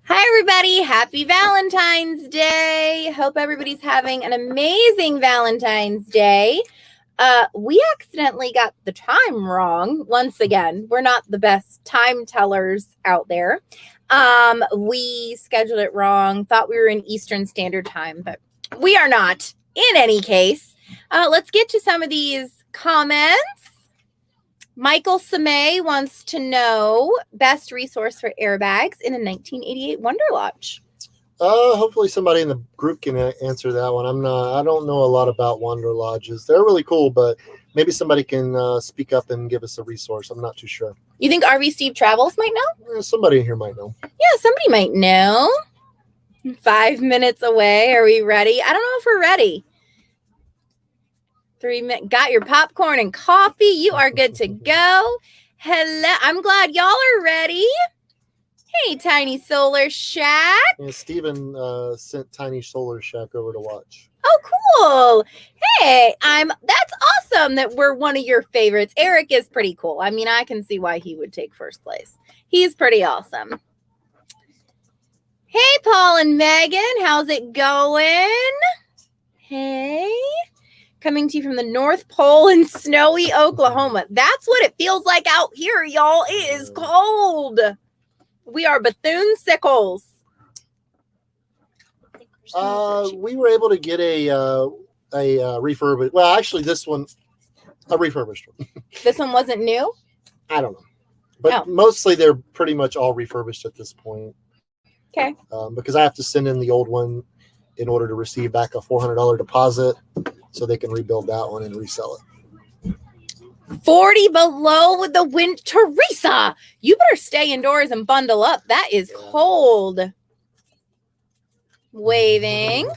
Everybody, happy Valentine's Day. Hope everybody's having an amazing Valentine's Day. We accidentally got the time wrong once again. We're not the best time tellers out there. We scheduled it wrong, thought we were in Eastern Standard Time, but we are not. In any case, let's get to some of these comments. Michael Samay wants to know best resource for airbags in a 1988 Wonder Lodge. Hopefully somebody in the group can answer that one. I don't know a lot about Wonder Lodges. They're really cool, but maybe somebody can speak up and give us a resource. I'm not too sure. You think RV Steve Travels might know? Somebody in here might know. Yeah, somebody might know. 5 minutes away. Are we ready? I don't know if we're ready. 3 minutes. Got your popcorn and coffee. You are good to go. Hello. I'm glad y'all are ready. Hey, Tiny Solar Shack. Yeah, Steven sent Tiny Solar Shack over to watch. Oh, cool. Hey, that's awesome that we're one of your favorites. Eric is pretty cool. I mean, I can see why he would take first place. He's pretty awesome. Hey, Paul and Megan. How's it going? Hey. Coming to you from the North Pole in snowy Oklahoma. That's what it feels like out here, y'all. It is cold. We are Bethune-Sickles. We were able to get a refurbished. Well, actually, this one, a refurbished one. This one wasn't new? I don't know. But mostly they're pretty much all refurbished at this point. Okay. Because I have to send in the old one in order to receive back a $400 deposit. So they can rebuild that one and resell it. 40 below with the wind. Teresa, you better stay indoors and bundle up. That is cold. Waving.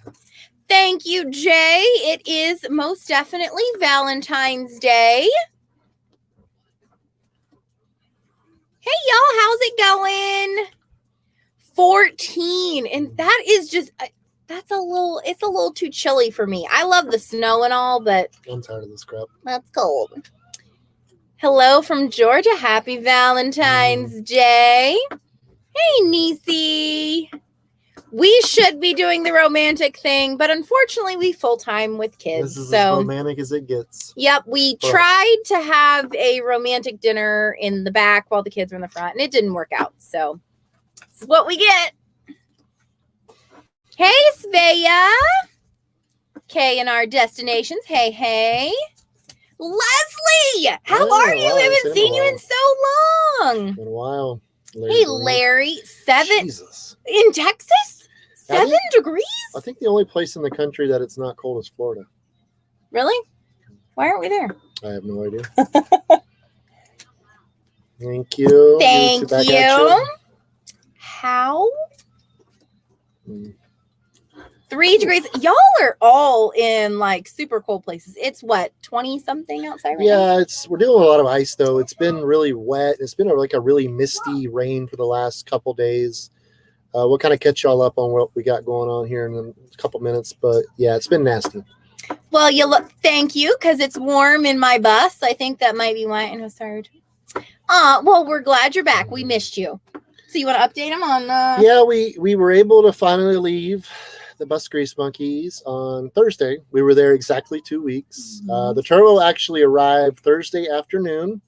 Thank you, Jay. It is most definitely Valentine's Day. Hey, y'all. How's it going? 14. And that is just... it's a little too chilly for me. I love the snow and all, but I'm tired of this crap. That's cold. Hello from Georgia. Happy Valentine's Day. Hey, Niecy. We should be doing the romantic thing, but unfortunately we full-time with kids. This is as romantic as it gets. Yep. We tried to have a romantic dinner in the back while the kids were in the front, and it didn't work out. So this is what we get. Hey, Svea. K and our destinations. Hey, hey. Leslie, how are you? I haven't seen you in so long. Been a while. Hey, Larry. 7 Jesus. In Texas? 7 degrees? I think the only place in the country that it's not cold is Florida. Really? Why aren't we there? I have no idea. Thank you. Thank you. How? 3 degrees. Y'all are all in like super cold places. It's what, 20 something outside right now? Yeah, we're dealing with a lot of ice though. It's been really wet. It's been like a really misty rain for the last couple days. We'll kind of catch y'all up on what we got going on here in a couple minutes, but yeah, it's been nasty. Well, thank you, because it's warm in my bus. I think that might be why. And I'm sorry. Well, we're glad you're back. We missed you. So you want to update them on Yeah, we were able to finally leave the Bus Grease Monkeys on Thursday. We were there exactly 2 weeks. The turbo actually arrived Thursday afternoon.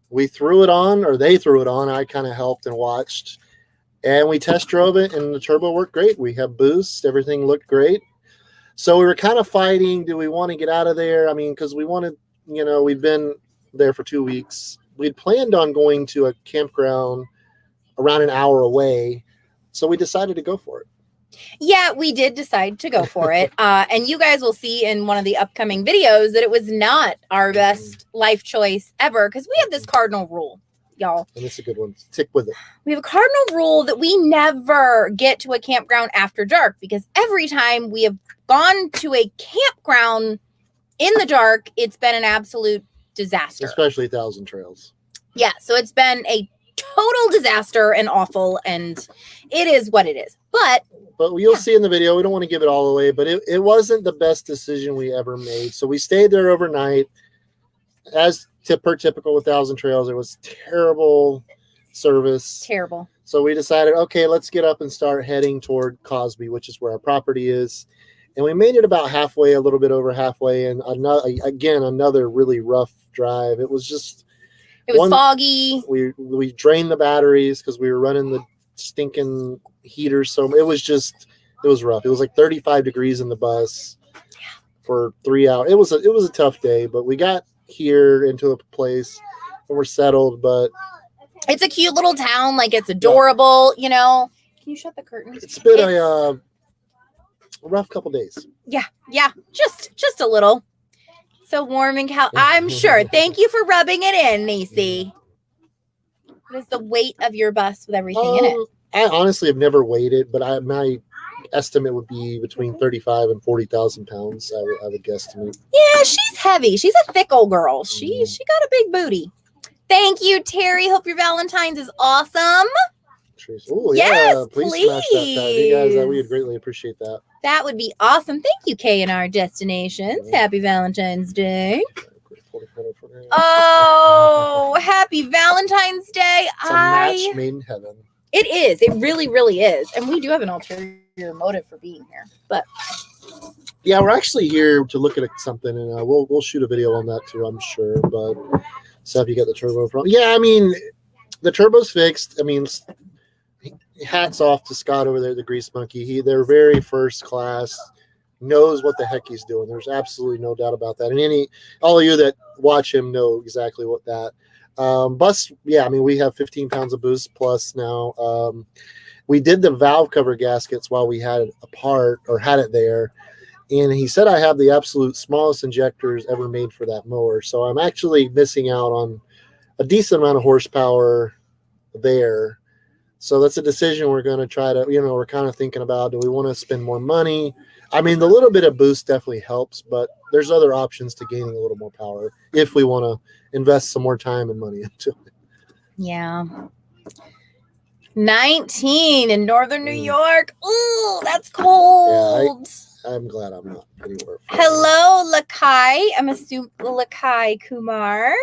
We threw it on, or they threw it on. I kind of helped and watched. And we test drove it, and the turbo worked great. We have boost. Everything looked great. So we were kind of fighting. Do we want to get out of there? I mean, because we wanted, we've been there for 2 weeks. We'd planned on going to a campground around an hour away. So we decided to go for it. Yeah, we did decide to go for it. And you guys will see in one of the upcoming videos that it was not our best life choice ever, because we have this cardinal rule. y'all. And it's a good one. Stick with it. We have a cardinal rule that we never get to a campground after dark, because every time we have gone to a campground in the dark, it's been an absolute disaster. Especially Thousand Trails. Yeah, so it's been a total disaster and awful, and it is what it is. But you'll see in the video, we don't want to give it all away, but it wasn't the best decision we ever made. So we stayed there overnight. As per typical with Thousand Trails, it was terrible service. Terrible. So we decided, okay, let's get up and start heading toward Cosby, which is where our property is. And we made it about halfway, a little bit over halfway, and another really rough drive. It was foggy. We drained the batteries because we were running the stinking heaters. So it was rough. It was like 35 degrees in the bus for 3 hours. It was a tough day, but we got here into a place and we're settled. But it's a cute little town. Like, it's adorable, you know. Can you shut the curtains? It's been a rough couple days. Yeah, just a little. So warm and I'm sure. Thank you for rubbing it in, Nacy. What is the weight of your bus with everything in it? I honestly have never weighed it, but my estimate would be between 35 and 40,000 pounds. I would guesstimate. Yeah, she's heavy. She's a thick old girl. She got a big booty. Thank you, Terry. Hope your Valentine's is awesome. Oh, yes, yeah. Please smash that tag. You guys, we would greatly appreciate that. That would be awesome. Thank you, K&R Destinations. Yeah. Happy Valentine's Day. Oh, happy Valentine's Day. It's a match made in heaven. It is. It really, really is. And we do have an ulterior motive for being here. But yeah, we're actually here to look at something, and we'll shoot a video on that too, I'm sure. But so if you got the turbo problem. Yeah, I mean, the turbo's fixed. I mean, hats off to Scott over there, the Grease Monkey. They're very first class, knows what the heck he's doing. There's absolutely no doubt about that. And all of you that watch him know exactly what that bus. Yeah, I mean, we have 15 pounds of boost plus now. We did the valve cover gaskets while we had it apart, or had it there. And he said I have the absolute smallest injectors ever made for that mower. So I'm actually missing out on a decent amount of horsepower there. So that's a decision we're going to try to, we're kind of thinking about, do we want to spend more money? I mean, the little bit of boost definitely helps, but there's other options to gaining a little more power if we want to invest some more time and money into it. Yeah. 19 in northern New York. Ooh, that's cold. Yeah, I'm glad I'm not anywhere. Hello, Lakai. I'm assuming Lakai Kumar.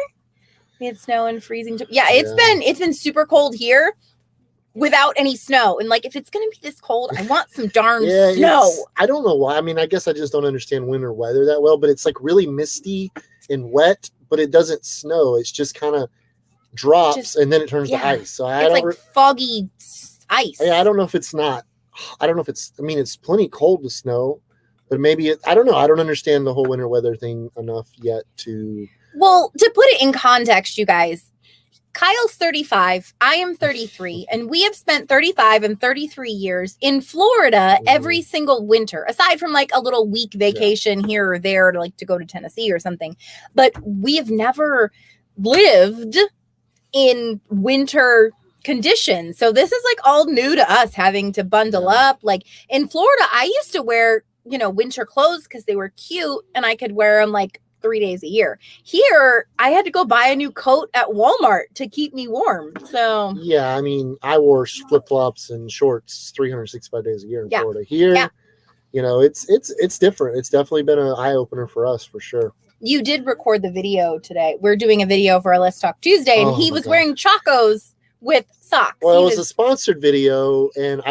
We had snow and freezing. It's been super cold here without any snow. And like, if it's going to be this cold, I want some darn snow. I don't know why. I mean, I guess I just don't understand winter weather that well, but it's like really misty and wet, but it doesn't snow. It's just kind of drops and then it turns to ice. So it's like foggy ice. I don't know if it's not. I don't know if it's, I mean, it's plenty cold to snow, but maybe I don't know. I don't understand the whole winter weather thing enough yet to. Well, to put it in context, you guys, Kyle's 35, I am 33, and we have spent 35 and 33 years in Florida every single winter, aside from like a little week vacation here or there to go to Tennessee or something. But we have never lived in winter conditions. So this is like all new to us, having to bundle up. Like in Florida, I used to wear, winter clothes because they were cute and I could wear them like 3 days a year. Here, I had to go buy a new coat at Walmart to keep me warm. So yeah, I mean, I wore flip-flops and shorts 365 days a year in Florida. Here, it's different. It's definitely been an eye-opener for us, for sure. You did record the video today. We're doing a video for our Let's Talk Tuesday, and he was wearing Chacos with socks. Well, it was a sponsored video, and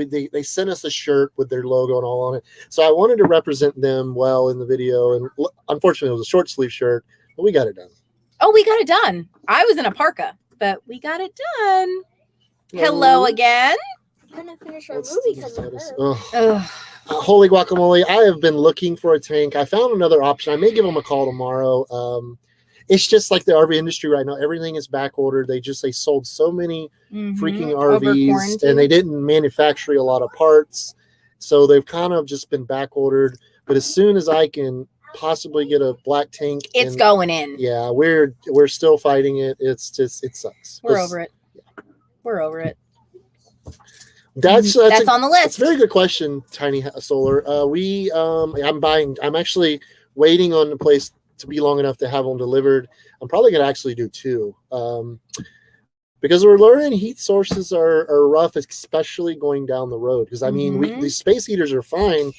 they sent us a shirt with their logo and all on it. So I wanted to represent them well in the video, and unfortunately, it was a short sleeve shirt, but we got it done. Oh, we got it done. I was in a parka, but we got it done. Hello again. I'm gonna finish our movie because of her. Holy guacamole! I have been looking for a tank. I found another option. I may give them a call tomorrow. It's just like the RV industry right now. Everything is back ordered. They sold so many freaking RVs, and they didn't manufacture a lot of parts. So they've kind of just been back ordered. But as soon as I can possibly get a black tank. It's going in. Yeah, we're still fighting it. It's just, it sucks. We're over it. We're over it. That's on the list. It's a very good question, Tiny Solar. I'm actually waiting on the place to be long enough to have them delivered. I'm probably going to actually do 2. Because we're learning heat sources are rough, especially going down the road. Because, I mean, these space heaters are fine,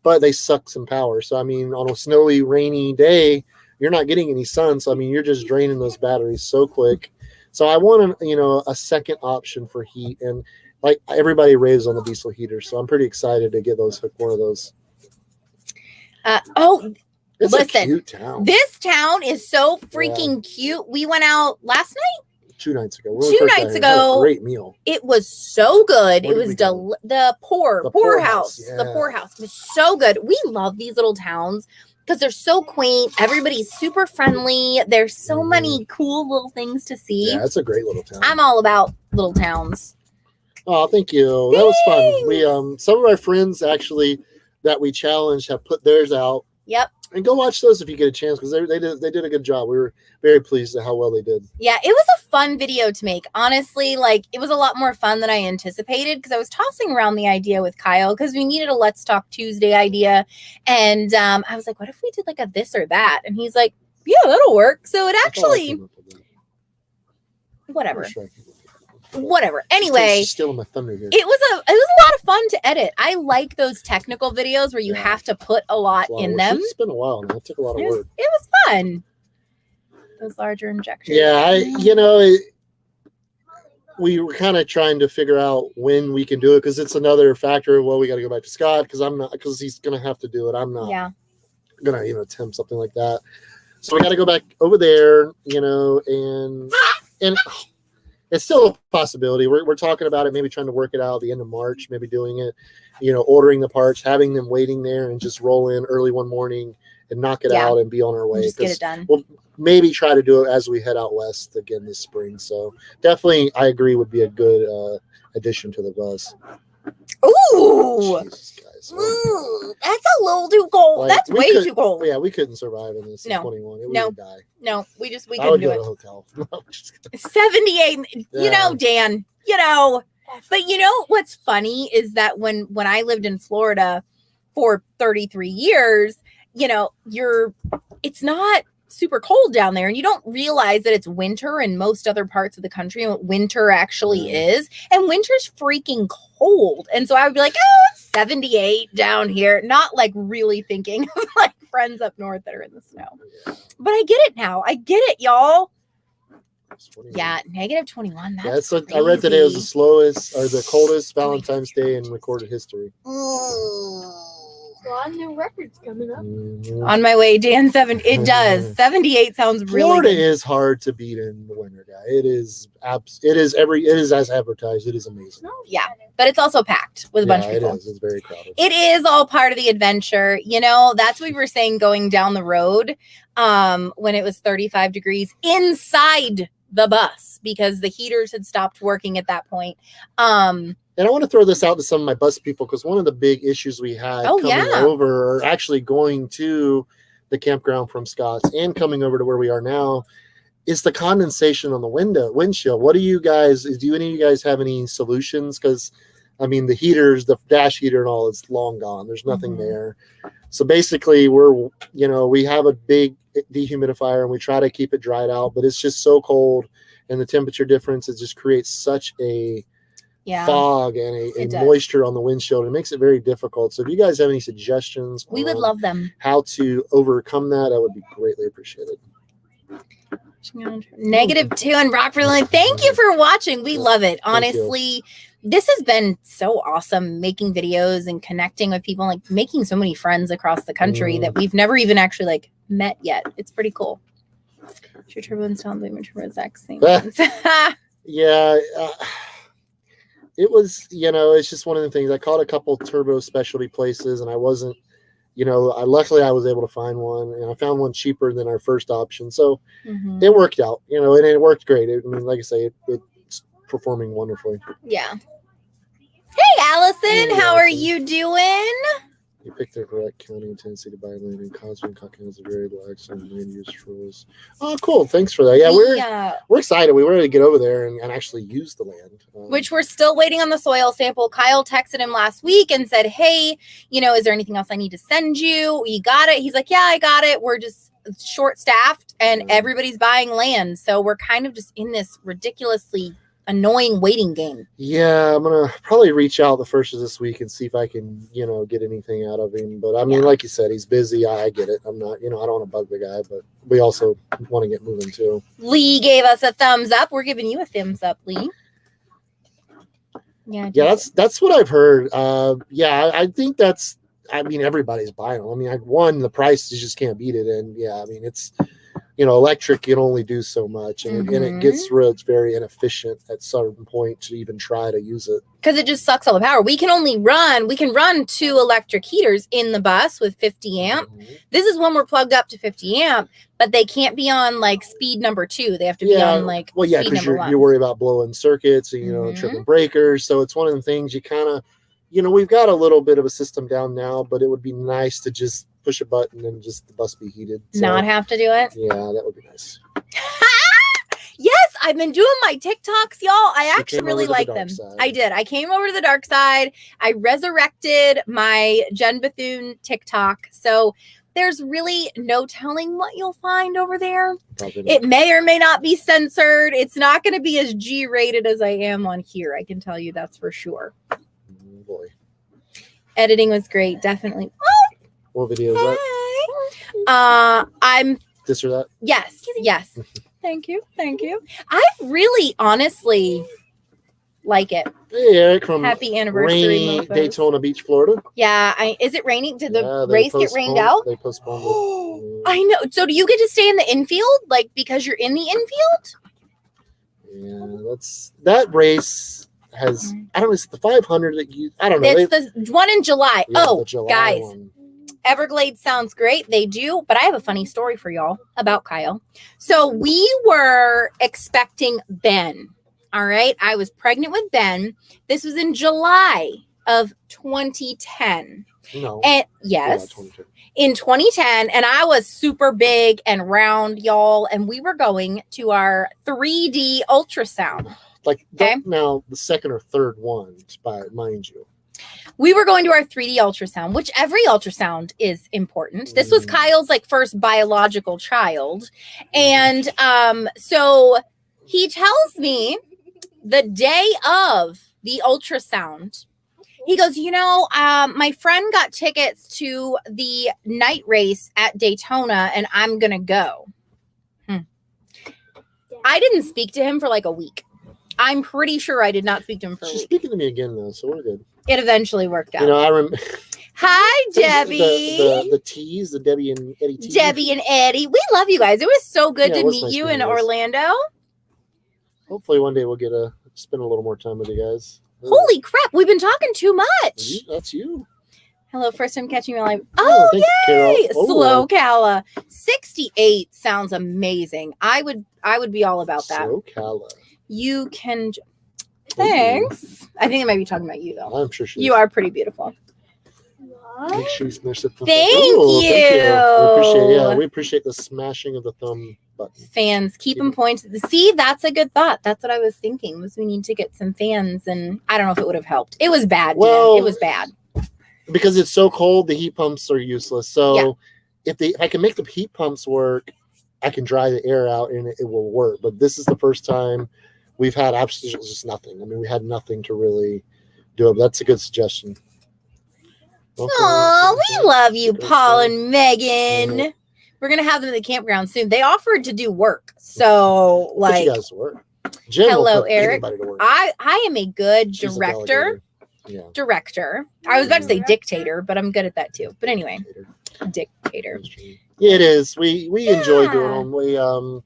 but they suck some power. So, I mean, on a snowy, rainy day, you're not getting any sun. So, I mean, you're just draining those batteries so quick. So, I want a second option for heat. And, like, everybody raves on the diesel heater. So, I'm pretty excited to get one of those. It's a cute town. This town is so freaking cute. We went out last night? 2 nights ago. 2 nights ago. Had a great meal. It was so good. It was the poorhouse. Yeah. The poorhouse. It was so good. We love these little towns because they're so quaint. Everybody's super friendly. There's so many cool little things to see. Yeah, it's a great little town. I'm all about little towns. Oh, thank you. That was fun. We some of our friends actually that we challenged have put theirs out. Yep. And go watch those if you get a chance because they did a good job. We were very pleased at how well they did. Yeah, it was a fun video to make. Honestly, like it was a lot more fun than I anticipated because I was tossing around the idea with Kyle because we needed a Let's Talk Tuesday idea. And I was like, what if we did like a this or that? And he's like, yeah, that'll work. So it actually, whatever. Anyway, stealing my thunder here. It was a lot of fun to edit. I like those technical videos where you have to put a lot in them. It's been a while now. It took a lot of work. It was fun. Those larger injectors. Yeah, we were kind of trying to figure out when we can do it because it's another factor. Well, we got to go back to Scott because he's gonna have to do it. I'm not gonna attempt something like that. So we got to go back over there, and it's still a possibility. We're talking about it, maybe trying to work it out at the end of March, maybe doing it, ordering the parts, having them waiting there and just roll in early one morning and knock it out and be on our way. Just get it done. We'll maybe try to do it as we head out west again this spring. So definitely, I agree, would be a good addition to the bus. Ooh. Jesus, guys. Ooh, that's a little too cold. Like, that's way too cold. Yeah, we couldn't survive in this. No. 21. It No. would die. No, we couldn't I would do go it. to a hotel. 78. Yeah. Dan, but what's funny is that when I lived in Florida for 33 years, it's not super cold down there and you don't realize that it's winter in most other parts of the country and what winter actually is. And winter's freaking cold. And so I would be like, it's 78 down here, not like really thinking of like friends up north that are in the snow. But I get it now. I get it, y'all. Yeah, -21. That's crazy. I read today it was the slowest or the coldest Valentine's Day in recorded history. A lot of new records coming up. On my way, Dan. It does. 78 sounds really Florida good. is hard to beat in the winter, guy. It is as advertised. It is amazing. Yeah, but it's also packed with a bunch of people. It is. It's very crowded. It is all part of the adventure. That's what we were saying going down the road when it was 35 degrees inside the bus because the heaters had stopped working at that point. And I want to throw this out to some of my bus people because one of the big issues we had coming over, or actually going to the campground from Scott's and coming over to where we are now, is the condensation on the windshield. Do any of you guys have any solutions? Because, I mean, the heaters, the dash heater and all, it's long gone. There's nothing there. So basically, we have a big dehumidifier and we try to keep it dried out, but it's just so cold and the temperature difference, it just creates such a fog and a moisture on the windshield. It makes it very difficult. So if you guys have any suggestions, we would love them. How to overcome that would be greatly appreciated. -2 and Rockford. Thank you for watching. We love it. Honestly, this has been so awesome making videos and connecting with people, like making so many friends across the country that we've never even actually met yet. It's pretty cool. Your turbo install and blame turbo exact same. Yeah. It was, it's just one of the things. I called a couple turbo specialty places and I wasn't, luckily I was able to find one and I found one cheaper than our first option. So it worked out, and it worked great. Like I say, it's performing wonderfully. Yeah. Hey, Allison, how are you doing? You picked the correct county in Tennessee to buy land, and Cosby and Cochran has a very lax on land use rules. Oh, cool. Thanks for that. Yeah, we're excited. We were ready to get over there and actually use the land. Which we're still waiting on the soil sample. Kyle texted him last week and said, hey, is there anything else I need to send you? You got it? He's like, yeah, I got it. We're just short-staffed and everybody's buying land. So we're kind of just in this ridiculously annoying waiting game. Yeah, I'm gonna probably reach out the first of this week and see if I can, get anything out of him. But I mean, like you said, he's busy. I get it. I'm not, I don't want to bug the guy, but we also want to get moving too. Lee gave us a thumbs up. We're giving you a thumbs up, Lee. Yeah, that's what I've heard. I think that's. I mean, everybody's buying them. I mean, the price, you just can't beat it. And yeah, I mean, it's. Electric can only do so much, and it gets it's very inefficient at certain point to even try to use it. Because it just sucks all the power. We can run 2 electric heaters in the bus with 50 amp. This is when we're plugged up to 50 amp, but they can't be on like speed number 2. They have to be on like speed number 1. You worry about blowing circuits and, tripping breakers. So it's one of the things you kind of, we've got a little bit of a system down now, but it would be nice to just push a button and just the bus be heated. So, not have to do it? Yeah, that would be nice. Yes, I've been doing my TikToks, y'all. I actually really like them. I did. I came over to the dark side. I resurrected my Jenn Bethune TikTok. So there's really no telling what you'll find over there. It may or may not be censored. It's not going to be as G-rated as I am on here. I can tell you that's for sure. Oh, boy. Editing was great. Definitely. What video is that? I'm this or that? Yes. Thank you. I really honestly like it. Hey, Eric from Happy anniversary, rainy Daytona Beach, Florida. Yeah, is it raining? Did the race get rained out? They postponed it. I know. So do you get to stay in the infield, like because you're in the infield? Yeah, that race has. I don't know. It's the 500 that you. I don't know. It's the one in July. Yeah, the July guys. One. Everglades sounds great. They do, but I have a funny story for y'all about Kyle. So we were expecting Ben. All right. I was pregnant with Ben. This was in July of 2010. No. And yes, in 2010. And I was super big and round, y'all. And we were going to our 3D ultrasound. Like now the second or third one, mind you. We were going to our 3D ultrasound, which every ultrasound is important. This was Kyle's first biological child. And so he tells me the day of the ultrasound, he goes, my friend got tickets to the night race at Daytona and I'm going to go. I didn't speak to him for like a week. I'm pretty sure I did not speak to him for a week. She's speaking to me again, though, so we're good. It eventually worked out. I remember. Hi, Debbie. The T's, the Debbie and Eddie T's. Debbie and Eddie. We love you guys. It was so good to meet you in Orlando. Hopefully one day we'll get to spend a little more time with you guys. Holy crap. We've been talking too much. That's you. Hello, first time catching you live. Oh, yay! Slow Cala. 68 sounds amazing. I would be all about that. Slow Cala. You can. Thanks. I think it might be talking about you, though. I'm sure she is. You are pretty beautiful. Make sure you smash the thumb. Thank you. We appreciate the smashing of the thumb button. Fans, keep them pointed. See, that's a good thought. That's what I was thinking. Was we need to get some fans, and I don't know if it would have helped. It was bad. Well, it was bad because it's so cold. The heat pumps are useless. So if I can make the heat pumps work, I can dry the air out, and it will work. But this is the first time we've had absolutely just nothing. I mean, we had nothing to really do it. But that's a good suggestion. Oh, we love you, Paul and Megan. Mm-hmm. We're gonna have them at the campground soon. They offered to do work, so like, you guys work. Jenn hello, Eric. I am a good director. Director. I was about to say dictator, but I'm good at that too. But anyway, dictator. Yeah, it is. We enjoy doing them.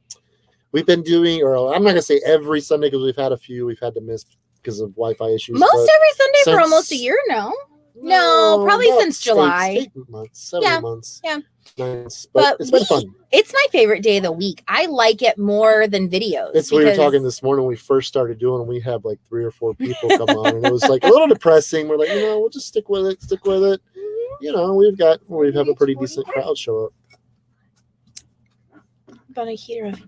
We've been doing, or I'm not gonna say every Sunday because we've had a few we've had to miss because of Wi-Fi issues. Most every Sunday for almost a year now. No, probably since July. 8 months, 7 months. Yeah. Nice. But it's been fun. It's my favorite day of the week. I like it more than videos. We were talking this morning when we first started doing it. We had like 3 or 4 people come on, and it was like a little depressing. We're like, we'll just stick with it. we have a pretty decent crowd show up. About a heater of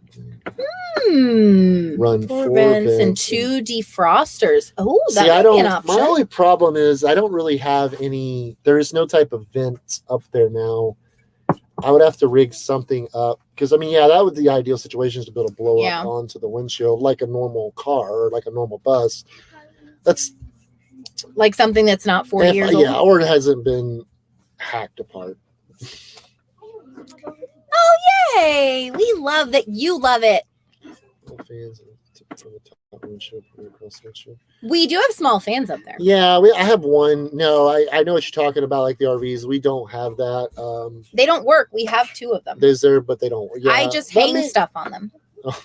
Run 4 4 vents and vents 2 defrosters. Oh, that See, I might be an don't. option. My only problem is I don't really have any. There is no type of vents up there now. I would have to rig something up because that would be the ideal situation is to be able to blow up onto the windshield like a normal car or like a normal bus. That's like something that's not 40 years old. Yeah, or it hasn't been hacked apart. Oh, yay! We love that you love it. Fans from the top windshield across the windshield. We do have small fans up there. Yeah, I have one. No, I know what you're talking about, like the RVs. We don't have that. They don't work. We have 2 of them. There's there, but they don't. Yeah, I just hang stuff on them. Oh,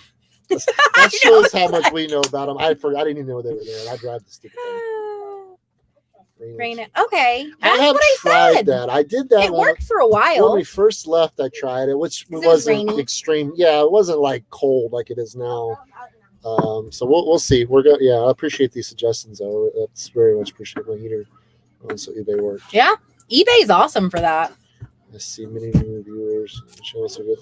that shows how much we know about them. I didn't even know they were there. I drive the stupid thing. Okay, that's I have what I tried said. that. I did that. It worked for a while. When we first left, I tried it, which wasn't extreme. Yeah, it wasn't like cold like it is now. So we'll see. We're going. Yeah, I appreciate these suggestions though. That's very much appreciate my heater. So eBay worked. Yeah, eBay's awesome for that. I see many new viewers.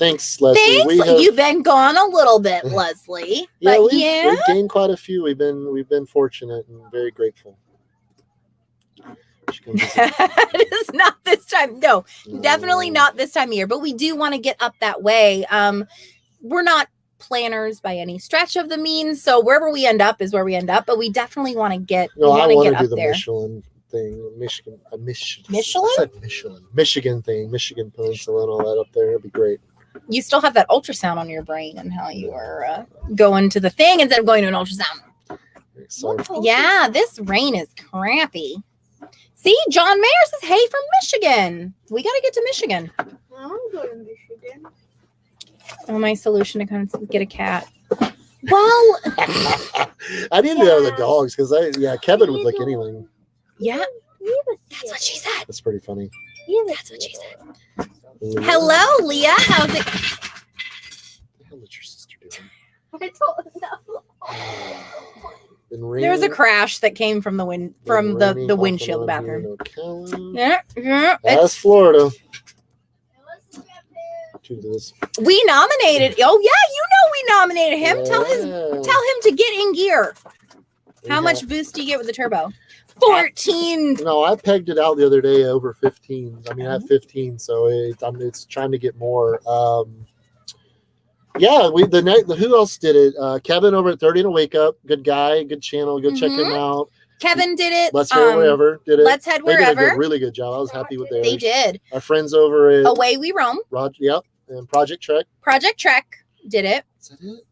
Thanks, Leslie. Thanks. You've been gone a little bit, Leslie. Yeah, we've gained quite a few. We've been fortunate and very grateful. It is not this time. No, definitely not this time of year. But we do want to get up that way. We're not planners by any stretch of the means, so wherever we end up is where we end up. But we definitely want to get. No, I want to do the there. Michelin thing, Michigan. Michelin? I said Michelin, Michigan thing, Michigan Peninsula, and all that up there. It'd be great. You still have that ultrasound on your brain and how you are going to the thing instead of going to an ultrasound. Yeah, this rain is crappy. See, John Mayer says, hey, from Michigan. We got to get to Michigan. I want to go to Michigan. Oh, my solution to kind of get a cat. Well, I need to know the dogs because Kevin would like anything. Yeah, that's what she said. That's pretty funny. That's what she said. Hello, Leah. How's it? What the hell is your sister doing? I don't know. There was a crash that came from the the windshield of the bathroom. Yeah. That's Florida. We nominated. Oh yeah, we nominated him. Tell him to get in gear. How much boost do you get with the turbo? 14. No, I pegged it out the other day over 15. I have 15, so it's trying to get more. Who else did it? Kevin over at 30 and a Wake Up. Good guy, good channel. Go check him out. Kevin did it. Let's Head Wherever did it. Let's Head Wherever. They did a really good job. I was happy with theirs. They did. Our friends over at Away We Roam. And Project Trek. Project Trek did it. Is that it?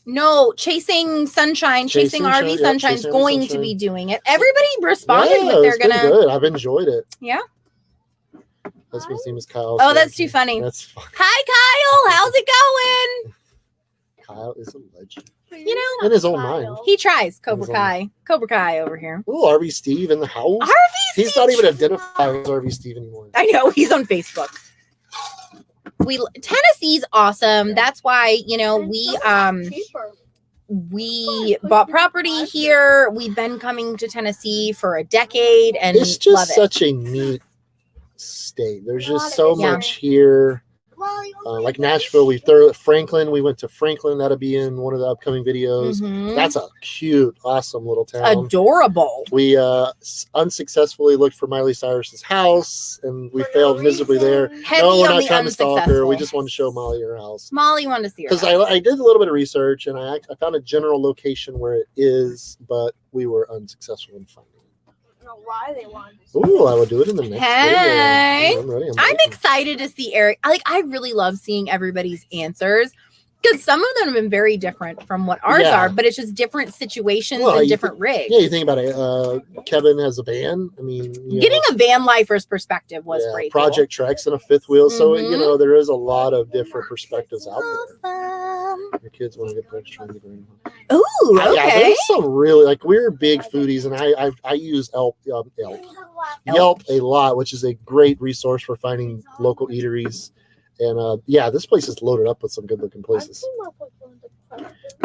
No, Chasing Sunshine, Chasing RV Sunshine is going to be doing it. Everybody responded with they're gonna. Good. I've enjoyed it. Yeah. Husband's name is Kyle. Oh, that's too funny. That's funny. Hi, Kyle. How's it going? Kyle is a legend. In his own mind. He tries. Cobra Kai over here. Oh, RV Steve in the house. He's not even identified as RV Steve anymore. I know. He's on Facebook. Tennessee's awesome. That's why, we bought property here. We've been coming to Tennessee for a decade and it's just such a neat state. There's just so much here. Like Nashville, Franklin. We went to Franklin. That'll be in one of the upcoming videos. Mm-hmm. That's a cute, awesome little town. Adorable. We unsuccessfully looked for Miley Cyrus's house, and we failed miserably there. No, we're not trying to stalk her. We just wanted to show Molly her house. Molly wanted to see her because I did a little bit of research, and I found a general location where it is, but we were unsuccessful in finding it. Why they wanted to see I would do it in the next video. I'm ready. I'm excited to see Eric. I really love seeing everybody's answers because some of them have been very different from what ours are, but it's just different situations and different rigs. Yeah, you think about it. Kevin has a van. Getting a van lifer's perspective was great. Project Treks and a fifth wheel. So, there is a lot of different perspectives out there. Your kids want to get Dutch trying to get ready. Ooh, okay. Yeah, there's some really, we're big foodies, and I use Yelp a lot, which is a great resource for finding local eateries. And this place is loaded up with some good looking places.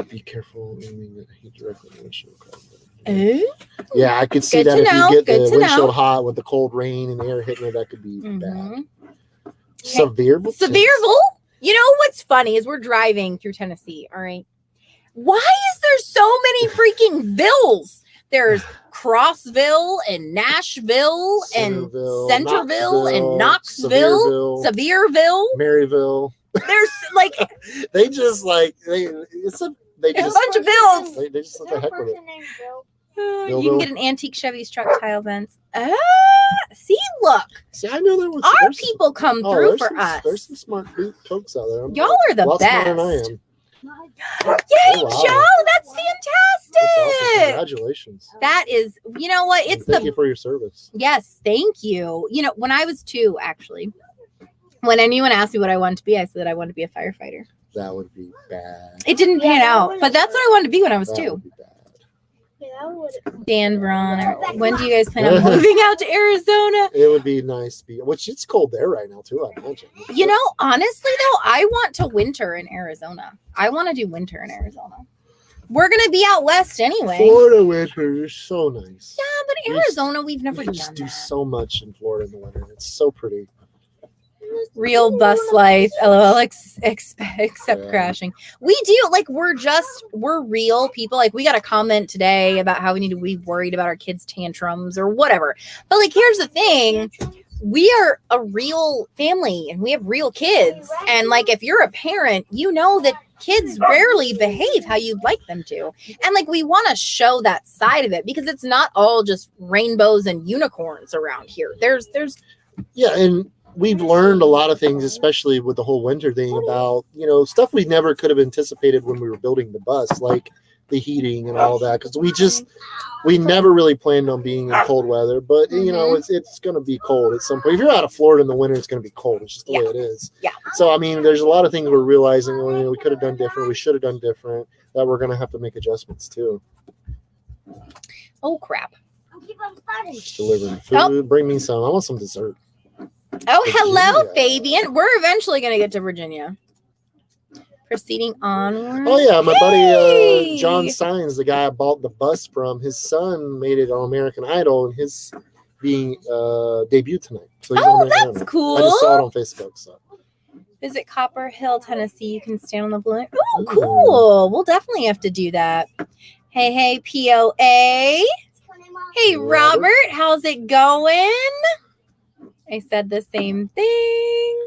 Be careful aiming at heat directly in the windshield. Oh, Yeah, I could see Good that to if know, you get good the to windshield know. hot with the cold rain and air hitting it, that could be bad. mhm. Severe. Sevierville. You know what's funny is we're driving through Tennessee. All right. Why is there so many freaking villes? There's Crossville and Nashville and Centerville and Knoxville, Sevierville. Maryville. There's like They just like they There's a bunch of bills. They just let the heck with it. You can get an antique Chevy's truck tile vents. See, look, See, I know there was our people come through for us. There's some smart folks out there. Y'all are the Lots best. smarter than I am. Yay, Oh, wow. Joe! That's That's awesome. fantastic. Congratulations. That is, you know what? It's Thank you for your service. Yes, thank you. You know, when I was 2, actually, when anyone asked me what I wanted to be, I said I wanted to be a firefighter. That would be bad. It didn't pan out, but that's what I wanted to be when I was That 2. would be bad. Dan Braun, when do you guys plan on moving out to Arizona? It would be nice to be, which it's cold there right now too, I imagine. You know, honestly though, I want to winter in Arizona. I want to do winter in Arizona. We're gonna be out west anyway. Florida winter is so nice. Yeah, but Arizona, we've never You can done just do that. so much in Florida in the winter. It's so pretty. Real bus life, lol, except Yeah. crashing. We do, like, we're real people. Like, we got a comment today about how we need to be worried about our kids' tantrums or whatever. But, like, here's the thing. We are a real family and we have real kids. And, like, if you're a parent, you know that kids rarely behave how you'd like them to. And, like, we want to show that side of it because it's not all just rainbows and unicorns around here. There's Yeah, and we've learned a lot of things, especially with the whole winter thing, about, you know, stuff we never could have anticipated when we were building the bus, like the heating and all that, because we never really planned on being in cold weather. But you know, it's going to be cold at some point. If you're out of Florida in the winter, it's going to be cold. It's just the way it is. Yeah. So I mean, there's a lot of things we're realizing, well, you know, we could have done different, we should have done different, that we're going to have to make adjustments too. oh crap. Just delivering food. Bring me some. I want some dessert. Oh, hello, Virginia. Fabian. We're eventually going to get to Virginia. Proceeding onward. Oh yeah, my buddy Yay! John Sines, the guy I bought the bus from, his son made it on American Idol, and his being debut tonight. So he's on Oh, American that's Idol. cool. I just saw it on Facebook. So Visit Copper Hill, Tennessee. You can stand on the balloon. Oh, cool. We'll definitely have to do that. Hey, POA. Hey, Robert. How's it going? I said the same thing.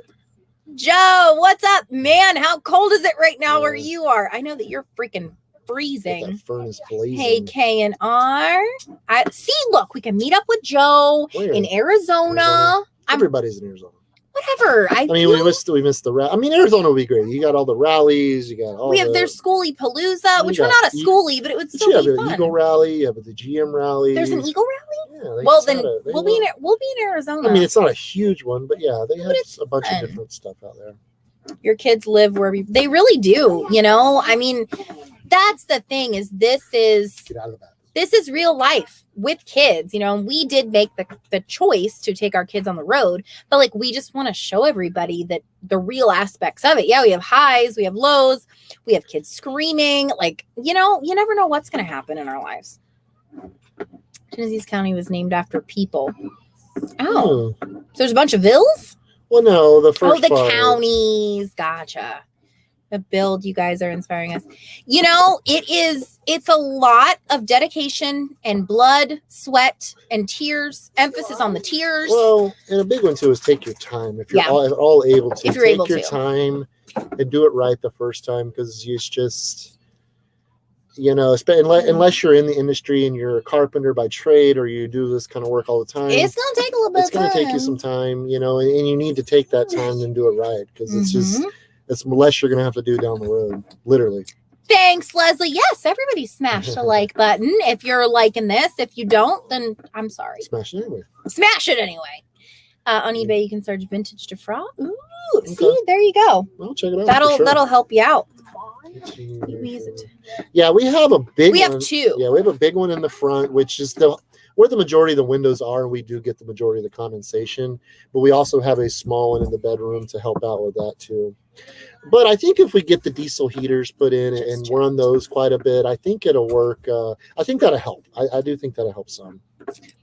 Joe, what's up, man? How cold is it right now where you are? I know that you're freaking get freezing. that furnace blazing. Hey, K and R. I see. Look, we can meet up with Joe Where? in Arizona. Everybody's in Arizona. Whatever. I mean, we missed the rally. I mean, Arizona would be great. You got all the rallies. You got all. There's Schoolie Palooza, We which we're got not a schoolie, but it would But still you have be the fun. Eagle rally. You have the GM rally. There's an Eagle rally. Yeah, they Well, just then had they we'll be love- in Arizona. I mean, it's not a huge one, but yeah, they have it's a bunch fun. of different stuff out there. Your kids live where they really do. You know, I mean, that's the thing. This is Get out of that. real life with kids. You know, and we did make the choice to take our kids on the road, but like we just want to show everybody that the real aspects of it. Yeah, we have highs, we have lows, we have kids screaming. Like, you know, you never know what's going to happen in our lives. Genesee County was named after people. Oh, Hmm. so there's a bunch of vills? Well, no, the first. The part- counties. Gotcha. The build, you guys are inspiring us. You know, it's a lot of dedication and blood, sweat, and tears. Emphasis on the tears. Well, and a big one too is take your time. If you're Yeah. all able to, If you're take able your to. time and do it right the first time, because it's just, you know, unless you're in the industry and you're a carpenter by trade or you do this kind of work all the time, It's going to take a little bit it's of time. going to take you some time, you know, and you need to take that time and do it right, because it's just Mhm. it's less you're going to have to do down the road, literally. Thanks, Leslie. Yes, everybody smash the like button if you're liking this. If you don't, then I'm sorry. Smash it anyway. Smash it anyway. On eBay, you can search vintage to fraud. Ooh, Okay. see, there you go. Well, check it out. for sure. That'll help you out. Yeah, we have a big We one. have 2. Yeah, we have a big one in the front, which is where the majority of the windows are, we do get the majority of the condensation, but we also have a small one in the bedroom to help out with that too. But I think if we get the diesel heaters put in and run those quite a bit, I think it'll work. I think that'll help. I do think that'll help some.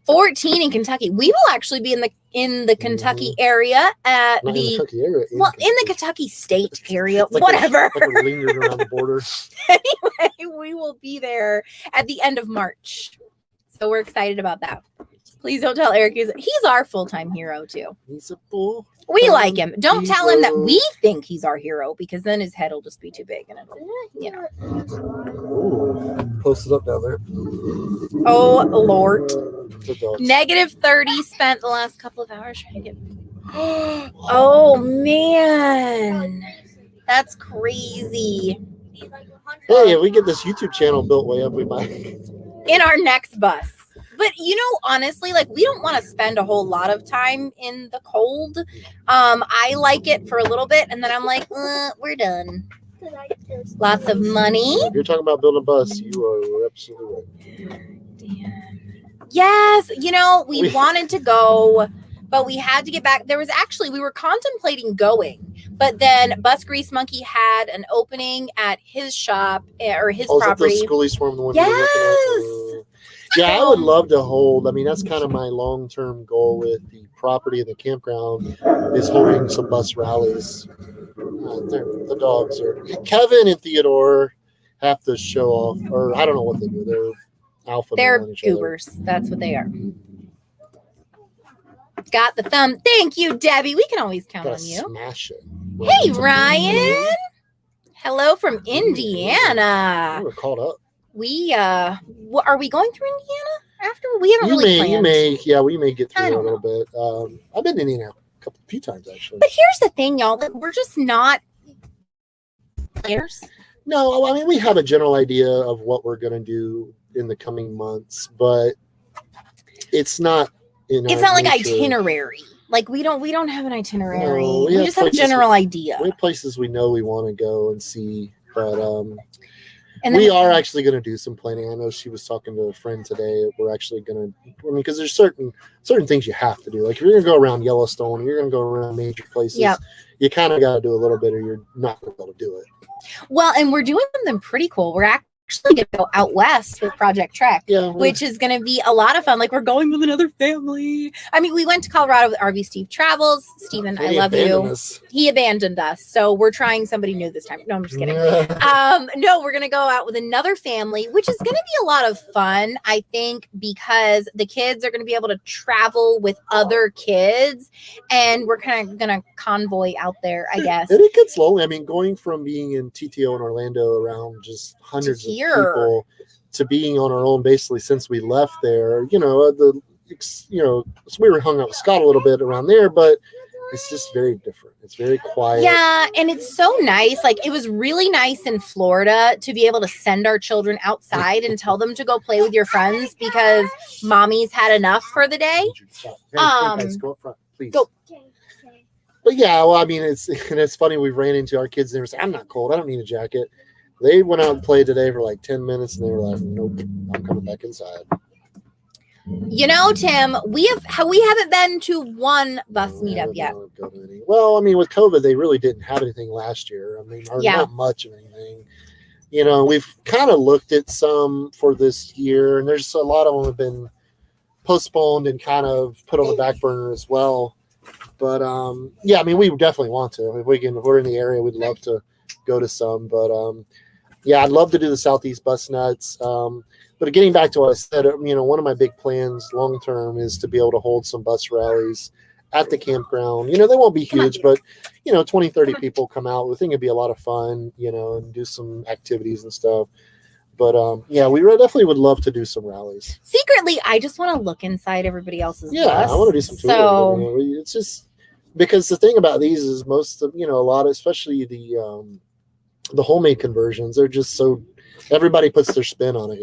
14 in Kentucky. We will actually be in the Kentucky area at Not in the Kentucky area. in the Kentucky state area, Like whatever. We're lingering around the border. Anyway, we will be there at the end of March. So we're excited about that. Please don't tell Eric he's our full-time hero too. He's a bull. We like him. Don't tell him that we think he's our hero, because then his head will just be too big and it'll, Ooh, post it up down there. Oh Lord. Negative 30 spent the last couple of hours trying to get. Oh man, that's crazy. Hey, if we get this YouTube channel built way up, we might. In our next bus. But honestly, like, we don't want to spend a whole lot of time in the cold. I like it for a little bit, and then I'm like, we're done. Lots of money. If you're talking about building a bus, you are absolutely right. Yes, we wanted to go, but we had to get back. We were contemplating going, but then Bus Grease Monkey had an opening at his shop or his property. Is that the Schoolies Farm, the one yes. you're looking at? Yeah, I would love to hold. I mean, that's kind of my long-term goal with the property and the campground, is holding some bus rallies. The dogs are Kevin and Theodore have to show off, or I don't know what they do. They're alpha. They're goobers. That's what they are. Got the thumb. Thank you, Debbie. We can always count on you. Smash it. Hey, Ryan. Hello from Indiana. We're caught up. We are we going through Indiana after? We haven't really planned. We may get through it a little bit. I've been to Indiana a few times actually. But here's the thing, y'all, that we're just not planners. No, I mean, we have a general idea of what we're going to do in the coming months, but it's not. It's not like itinerary. Like we don't have an itinerary. No, we just have a general idea. We have places we know we want to go and see, but we are actually going to do some planning. I know she was talking to a friend today. We're actually going to, because there's certain things you have to do. Like if you're going to go around Yellowstone, you're going to go around major places. Yep. You kind of got to do a little bit, or you're not going to be able to do it. Well, and we're doing something pretty cool. We're actually going to go out west with Project Trek, which is going to be a lot of fun. Like, we're going with another family. I mean, we went to Colorado with RV Steve Travels. Steven, I love you. He abandoned us. So we're trying somebody new this time. No, I'm just kidding. No, we're going to go out with another family, which is going to be a lot of fun, I think, because the kids are going to be able to travel with other kids. And we're kind of going to convoy out there, I guess. And it gets lonely. I mean, going from being in TTO in Orlando around just hundreds of people to being on our own basically since we left there, so we were hung out with Scott a little bit around there, but it's just very different. It's very quiet. Yeah, and it's so nice. Like, it was really nice in Florida to be able to send our children outside and tell them to go play with your friends because mommy's had enough for the day. Hey, guys, go up front, please. Go. But yeah, well, I mean, it's funny. We ran into our kids and they were saying, "I'm not cold. I don't need a jacket." They went out and played today for like 10 minutes and they were like, "Nope, I'm coming back inside." Tim, we haven't been to one bus meetup yet. Well, I mean, with COVID, they really didn't have anything last year. I mean, not much of anything. We've kind of looked at some for this year, and there's a lot of them have been postponed and kind of put on the back burner as well. But I mean, we definitely want to. If we're in the area, we'd love to go to some. But I'd love to do the Southeast Bus Nuts. But getting back to what I said, one of my big plans long term is to be able to hold some bus rallies at the campground. They won't be huge, but 20, 30 people come out. We think it'd be a lot of fun, and do some activities and stuff. But we definitely would love to do some rallies. Secretly, I just want to look inside everybody else's bus. I want to do some touring. So it's just because the thing about these is most of a lot of, especially the homemade conversions, they're just so. Everybody puts their spin on it,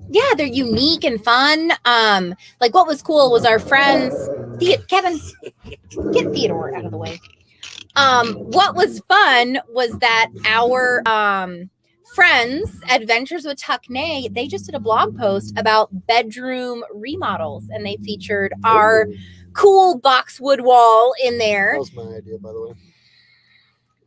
Yeah, they're unique and fun. Like what was cool was our friends. Kevin, get Theodore out of the way. What was fun was that our friends, Adventures with Tuck Nay, they just did a blog post about bedroom remodels, and they featured our cool boxwood wall in there. That was my idea, by the way.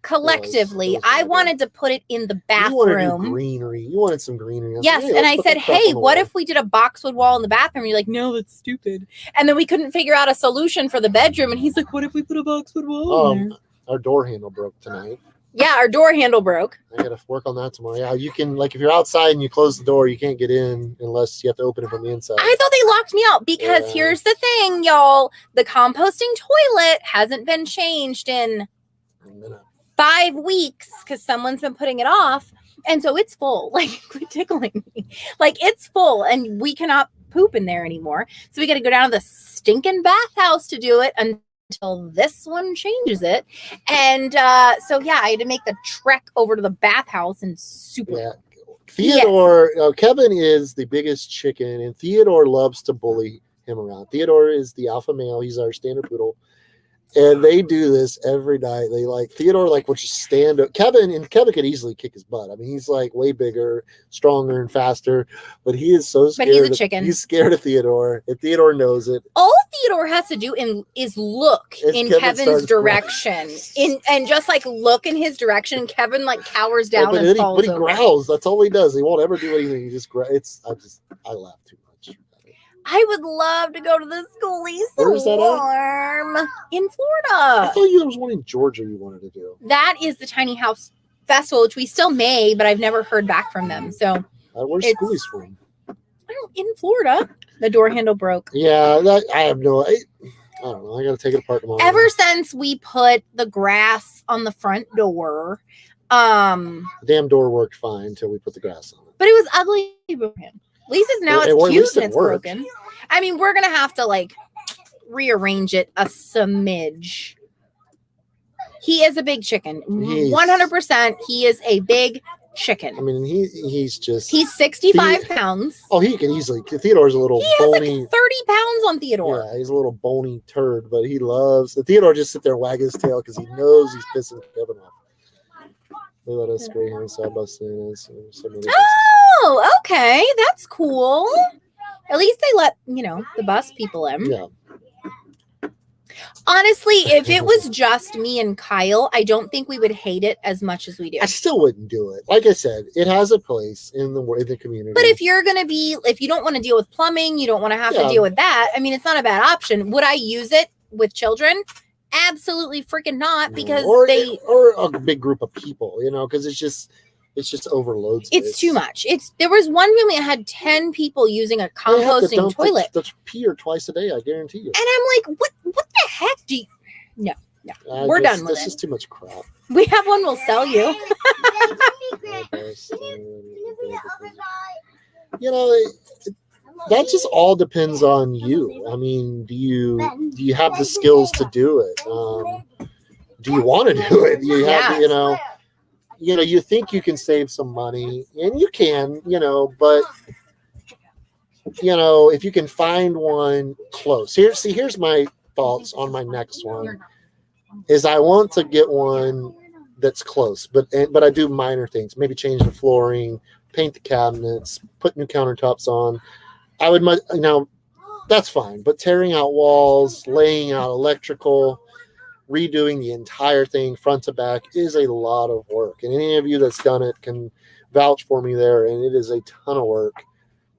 Collectively, That was I wanted to put it in the bathroom. You wanted to do greenery. You wanted some greenery. Yes, and I said, hey, what if we did a boxwood wall in the bathroom? And you're like, no, that's stupid. And then we couldn't figure out a solution for the bedroom. And he's like, what if we put a boxwood wall in there? Our door handle broke tonight. Yeah, our door handle broke. I gotta work on that tomorrow. Yeah, you can, like, if you're outside and you close the door, you can't get in unless you have to open it from the inside. I thought they locked me out because here's the thing, y'all. The composting toilet hasn't been changed in 5 weeks because someone's been putting it off. And so it's full. Like, quit tickling me. Like, it's full and we cannot poop in there anymore. So we got to go down to the stinking bathhouse to do it until this one changes it. And so, yeah, I had to make the trek over to the bathhouse and Yeah. Theodore, Kevin is the biggest chicken, and Theodore loves to bully him around. Theodore is the alpha male. He's our standard poodle. And they do this every night. They Theodore will just stand up. Kevin could easily kick his butt. I mean, he's way bigger, stronger, and faster. But he is so scared. But he's a chicken. He's scared of Theodore, and Theodore knows it. All Theodore has to do is look in Kevin's direction, and just look in his direction. And Kevin cowers down and falls over. But he growls. That's all he does. He won't ever do anything. He just growls. I laugh too much. I would love to go to the school. He's so warm. In Florida. I thought there was one in Georgia you wanted to do. That is the Tiny House Festival, which we still may, but I've never heard back from them. So where's Schoolies from? In Florida. The door handle broke. Yeah, I have no. I don't know. I got to take it apart tomorrow. Ever since we put the grass on the front door, the damn door worked fine until we put the grass on it. But it was ugly beforehand. At least now it's cute and it's broken. I mean, we're gonna have to rearrange it a smidge. He is a big chicken. 100%. He is a big chicken. I mean, he's 65 pounds. Oh, he can easily. Theodore's a little bony. 30 pounds on Theodore. Yeah, he's a little bony turd, but he loves. Theodore just sit there and wag his tail because he knows he's pissing Kevin off. They let us Greyhounds side by side. Oh, okay. That's cool. At least they let, the bus people in. Yeah. Honestly, if it was just me and Kyle, I don't think we would hate it as much as we do. I still wouldn't do it. Like I said, it has a place in the community. But if you don't want to deal with plumbing, you don't want to have to deal with that. I mean, it's not a bad option. Would I use it with children? Absolutely freaking not, because or a big group of people, because it's just overloads. It's too much. There was one family that had 10 people using a composting toilet. The pee twice a day, I guarantee you. And I'm like, what the heck do you? No. We're done with it. This is too much crap. We have one we'll sell you. That just all depends on you. I mean, do you have the skills to do it? Do you want to do it? Do you have you think you can save some money, and you can, but if you can find one close. Here's my thoughts on my next one. Is I want to get one that's close, but I do minor things. Maybe change the flooring, paint the cabinets, put new countertops on. I would that's fine, but tearing out walls, laying out electrical, redoing the entire thing front to back is a lot of work. And any of you that's done it can vouch for me there. And it is a ton of work,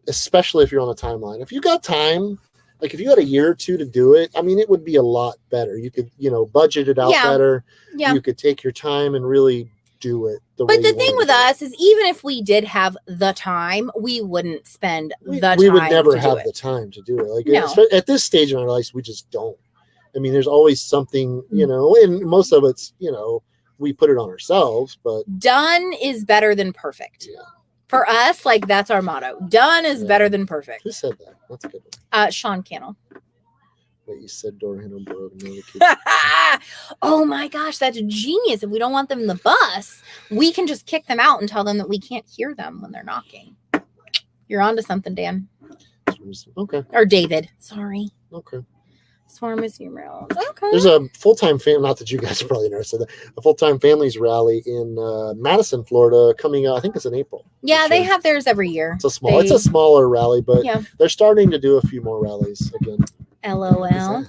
especially if you're on a timeline. If you got time, if you had a year or two to do it, I mean, it would be a lot better. You could, budget it out better. Yeah. You could take your time and really do it. But the thing with us is, even if we did have the time, we wouldn't spend the time. We would never have the time to do it. At this stage in our lives, we just don't. I mean, there's always something, and most of it's, we put it on ourselves, but done is better than perfect. Yeah. For us, that's our motto. Done is better than perfect. Who said that? That's a good one. Sean Cannell. Wait, you said door handle broke. Oh my gosh, that's genius. If we don't want them in the bus, we can just kick them out and tell them that we can't hear them when they're knocking. You're onto something, Dan. Okay. Or David. Sorry. Okay. Swarm is numerals. Okay. There's a full-time family, not that you guys are probably interested, a full-time families rally in Madison, Florida coming up. I think it's in April. Yeah, they have theirs every year. It's a smaller rally, but yeah. they're starting to do a few more rallies again. LOL.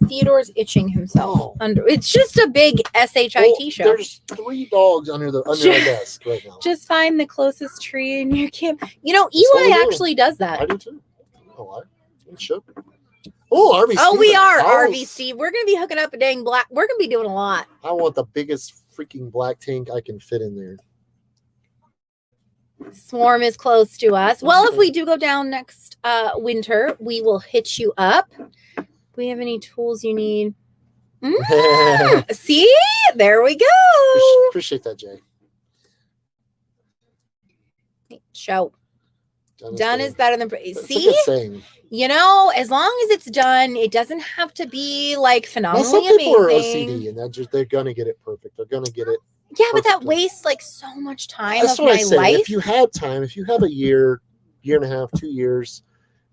Theodore's itching himself. It's just a big SHIT show. There's 3 dogs under the desk right now. Just find the closest tree in your camp. You know, Eli actually does that. I do too. Oh, I should. Oh, RV. Oh, we are RV Steve. We're gonna be hooking up a dang black. We're gonna be doing a lot. I want the biggest freaking black tank I can fit in there. Swarm is close to us. Well, if we do go down next winter, we will hit you up. Do we have any tools you need? See? There we go. Appreciate that, Jay. Show. Done is better than see. You know, as long as it's done, it doesn't have to be like phenomenally some people amazing. are OCD, and they're gonna get it perfect. They're gonna get it. Yeah, but that wastes like so much time That's of what my I say. life. If you have time, if you have a year and a half, 2 years,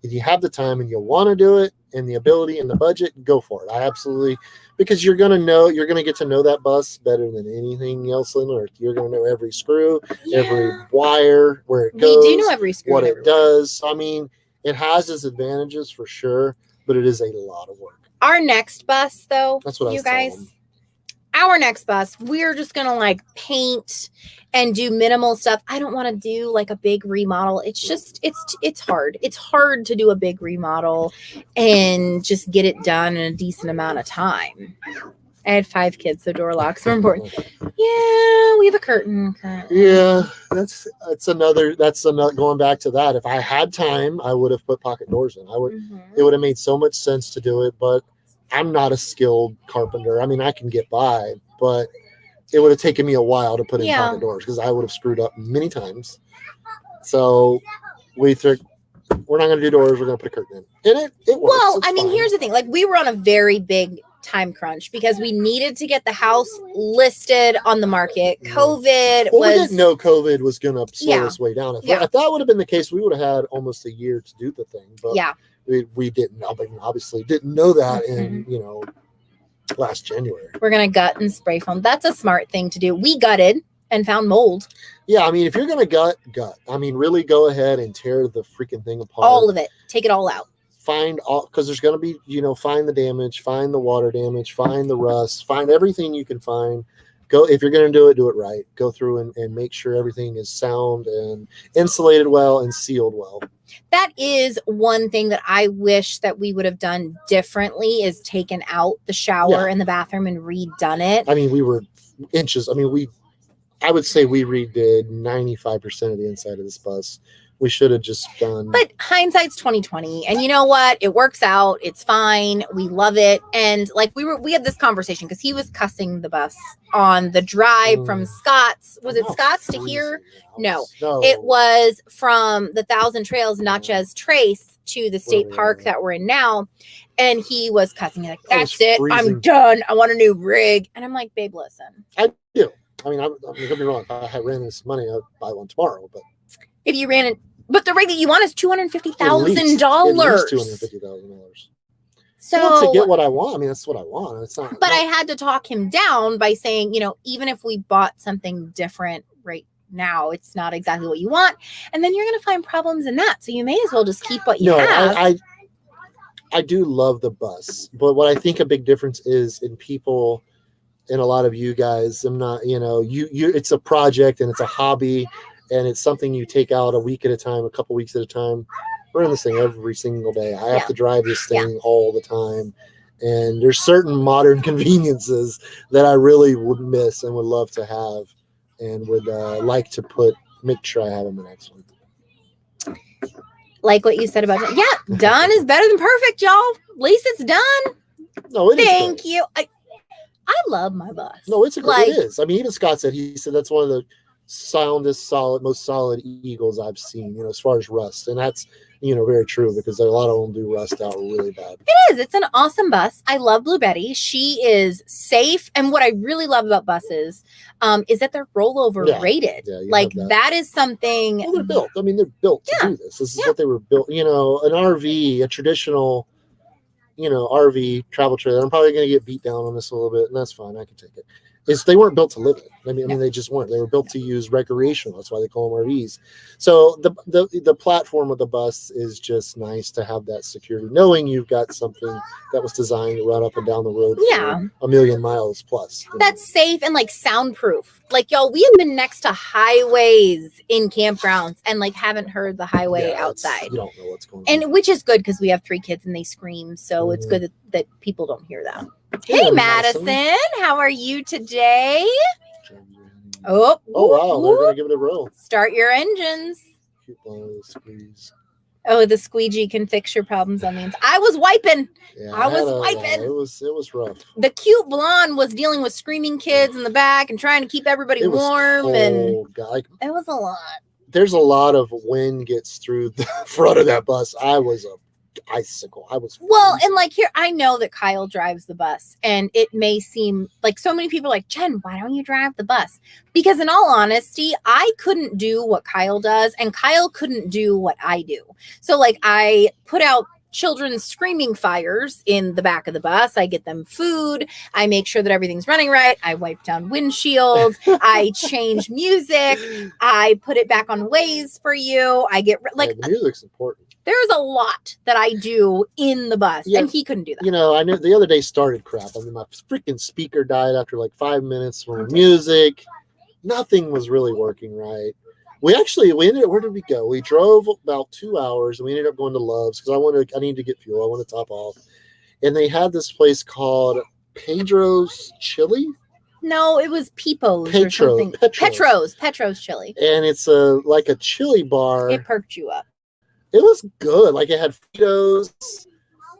if you have the time and you want to do it and the ability and the budget, go for it. I absolutely, because you're gonna get to know that bus better than anything else on earth. You're gonna know every screw, every wire, where it goes. We do know every screw, what it does. I mean, it has its advantages for sure, but it is a lot of work. Our next bus, though, that's what you guys. Our next bus, we're just gonna like paint and do minimal stuff. I don't want to do like a big remodel. It's just it's hard. It's hard to do a big remodel and just get it done in a decent amount of time. I had 5 kids, so door locks are important. Yeah, we have a curtain currently. Yeah, that's another going back to that. If I had time, I would have put pocket doors in. It would have made so much sense to do it, but I'm not a skilled carpenter. I mean, I can get by, but it would have taken me a while to put in pocket doors because I would have screwed up many times. So we think we're not going to do doors. We're going to put a curtain in. And it works. Well, I mean, here's the thing. Like, we were on a very big time crunch because we needed to get the house listed on the market. COVID we didn't know COVID was going to slow us way down. If that would have been the case, we would have had almost a year to do the thing. But we didn't. Obviously didn't know that in, last January. We're going to gut and spray foam. That's a smart thing to do. We gutted and found mold. Yeah, I mean, if you're going to gut. I mean, really go ahead and tear the freaking thing apart. All of it. Take it all out. Find all, because there's going to be, find the damage, find the water damage, find the rust, find everything you can find. Go, if you're going to do it right. Go through and make sure everything is sound and insulated well and sealed well. That is one thing that I wish that we would have done differently, is taken out the shower and the bathroom and redone it. I mean, we were inches. I mean, I would say we redid 95% of the inside of this bus. We should have just done. But hindsight's 2020, and you know what? It works out. It's fine. We love it. And like we had this conversation because he was cussing the bus on the drive from Scott's. Was it Scott's to here? No, it was from the Thousand Trails Natchez Trace to the state park that we're in now. And he was cussing. Like, that's it. I'm done. I want a new rig. And I'm like, babe, listen. I do. I mean, don't get me wrong. If I had ran this money, I'd buy one tomorrow. But if you ran it. But the rig that you want is $250,000. $250,000. So to get what I want, I mean, that's what I want. It's not. But I had to talk him down by saying, even if we bought something different right now, it's not exactly what you want, and then you're going to find problems in that. So you may as well just keep what you have. I do love the bus, but what I think a big difference is in people, and a lot of you guys. I'm not, you. It's a project and it's a hobby. And it's something you take out a week at a time, a couple weeks at a time. We're in this thing every single day. I have to drive this thing all the time. And there's certain modern conveniences that I really would miss and would love to have and would like to make sure I have in the next one. Like what you said about it. Yeah, done is better than perfect, y'all. At least it's done. No, it is. Thank you. I love my bus. No, it is. I mean, even Scott said, that's one of the most solid Eagles I've seen, as far as rust. And that's, very true, because a lot of them do rust out really bad. It is. It's an awesome bus. I love Blue Betty. She is safe. And what I really love about buses is that they're rollover rated. Yeah, that is something. Well, they're built. I mean, they're built to do this. This is what they were built. An RV, a traditional RV travel trailer. I'm probably going to get beat down on this a little bit, and that's fine. I can take it. They weren't built to live in. I mean, they just weren't. They were built to use recreational. That's why they call them RVs. So the platform of the bus is just nice to have that security, knowing you've got something that was designed to run up and down the road for 1,000,000 miles plus. That's safe and like soundproof. Like, y'all, we have been next to highways in campgrounds and like haven't heard the highway outside. You don't know what's going on. And which is good because we have 3 kids and they scream. So it's good that people don't hear that. Hey, Madison, how are you today? Oh, wow. They're going to give it a roll. Start your engines. Squeeze. Oh, the squeegee can fix your problems on the inside. I was wiping. Yeah, I was wiping. It was rough. The cute blonde was dealing with screaming kids in the back and trying to keep everybody warm. Cold, and it was a lot. There's a lot of wind gets through the front of that bus. I was a icicle. I was and like here, I know that Kyle drives the bus, and it may seem like so many people are like, Jen, why don't you drive the bus? Because in all honesty, I couldn't do what Kyle does, and Kyle couldn't do what I do. So like I put out children's screaming fires in the back of the bus. I get them food. I make sure that everything's running right. I wipe down windshields. I change music. I put it back on Waze for you. I get like the music's important. There's a lot that I do in the bus, and he couldn't do that. I knew the other day started crap. I mean, my freaking speaker died after like 5 minutes from music. Nothing was really working right. We ended up, where did we go? We drove about 2 hours, and we ended up going to Love's because I needed to get fuel. I want to top off. And they had this place called Pedro's Chili. No, it was Peepo's or something. Petro's Chili. And it's like a chili bar. It perked you up. It was good. Like it had Fritos.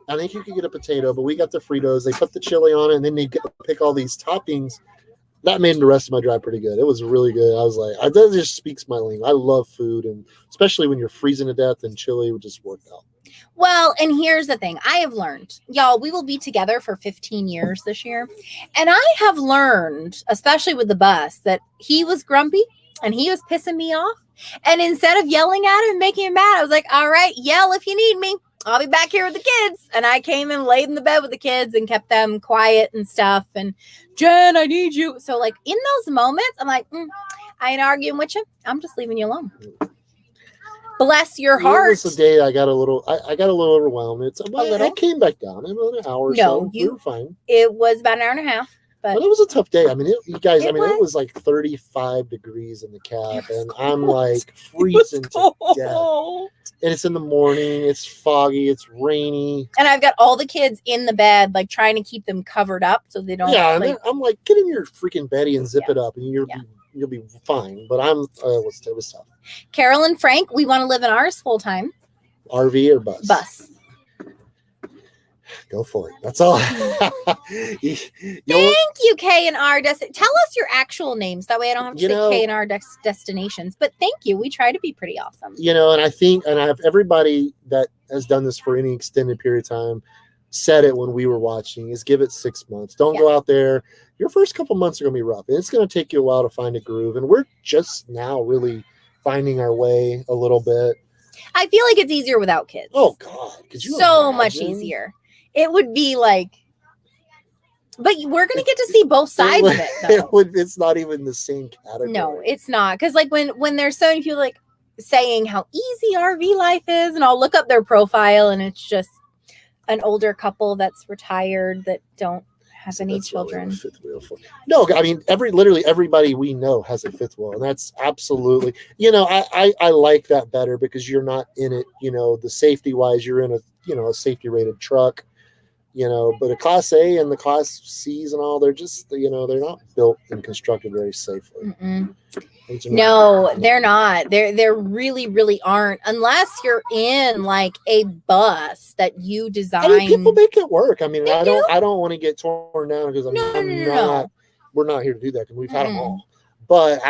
I think you could get a potato, but we got the Fritos. They put the chili on it, and then they pick all these toppings. That made the rest of my drive pretty good. It was really good. I was like, that just speaks my language. I love food, and especially when you're freezing to death, and chili would just work out. Well, and here's the thing. I have learned, y'all, we will be together for 15 years this year. And I have learned, especially with the bus, that he was grumpy and he was pissing me off. And instead of yelling at him and making him mad, I was like, all right, yell if you need me. I'll be back here with the kids. And I came and laid in the bed with the kids and kept them quiet and stuff. And Jen, I need you. So like in those moments, I'm like, I ain't arguing with you. I'm just leaving you alone. Bless your heart. It was the day I got a little overwhelmed. I came back down in about an hour or so. We were fine. It was about an hour and a half. But it was a tough day. I mean, it was like 35 degrees in the cab, and I'm like freezing to death. And it's in the morning. It's foggy. It's rainy. And I've got all the kids in the bed, like trying to keep them covered up so they don't. Yeah, and I'm like, get in your freaking beddy and zip it up, and you'll be fine. But it was tough. Carol and Frank, we want to live in ours full time. RV or bus? Bus. Go for it. That's all. Thank you, K&R. Tell us your actual names. That way I don't have to say K&R destinations. But thank you. We try to be pretty awesome. And I have everybody that has done this for any extended period of time said it when we were watching, is give it 6 months. Don't go out there. Your first couple months are going to be rough. And it's going to take you a while to find a groove. And we're just now really finding our way a little bit. I feel like it's easier without kids. Oh, God. Could you imagine? Much easier. It would be like, but we're going to get to see both sides of it, though. It's not even the same category. No, it's not. Because like when there's so many people like saying how easy RV life is, and I'll look up their profile and it's just an older couple that's retired that don't have any children. No, I mean, literally everybody we know has a fifth wheel, and that's absolutely, I like that better because you're not in it, the safety wise, you're in a safety rated truck. But a Class A and the Class C's and all, they're just, they're not built and constructed very safely. No, they're not. They're really, really aren't. Unless you're in like a bus that you design. I mean, people make it work. I mean, I don't want to get torn down because we're not here to do that because we've had them all. But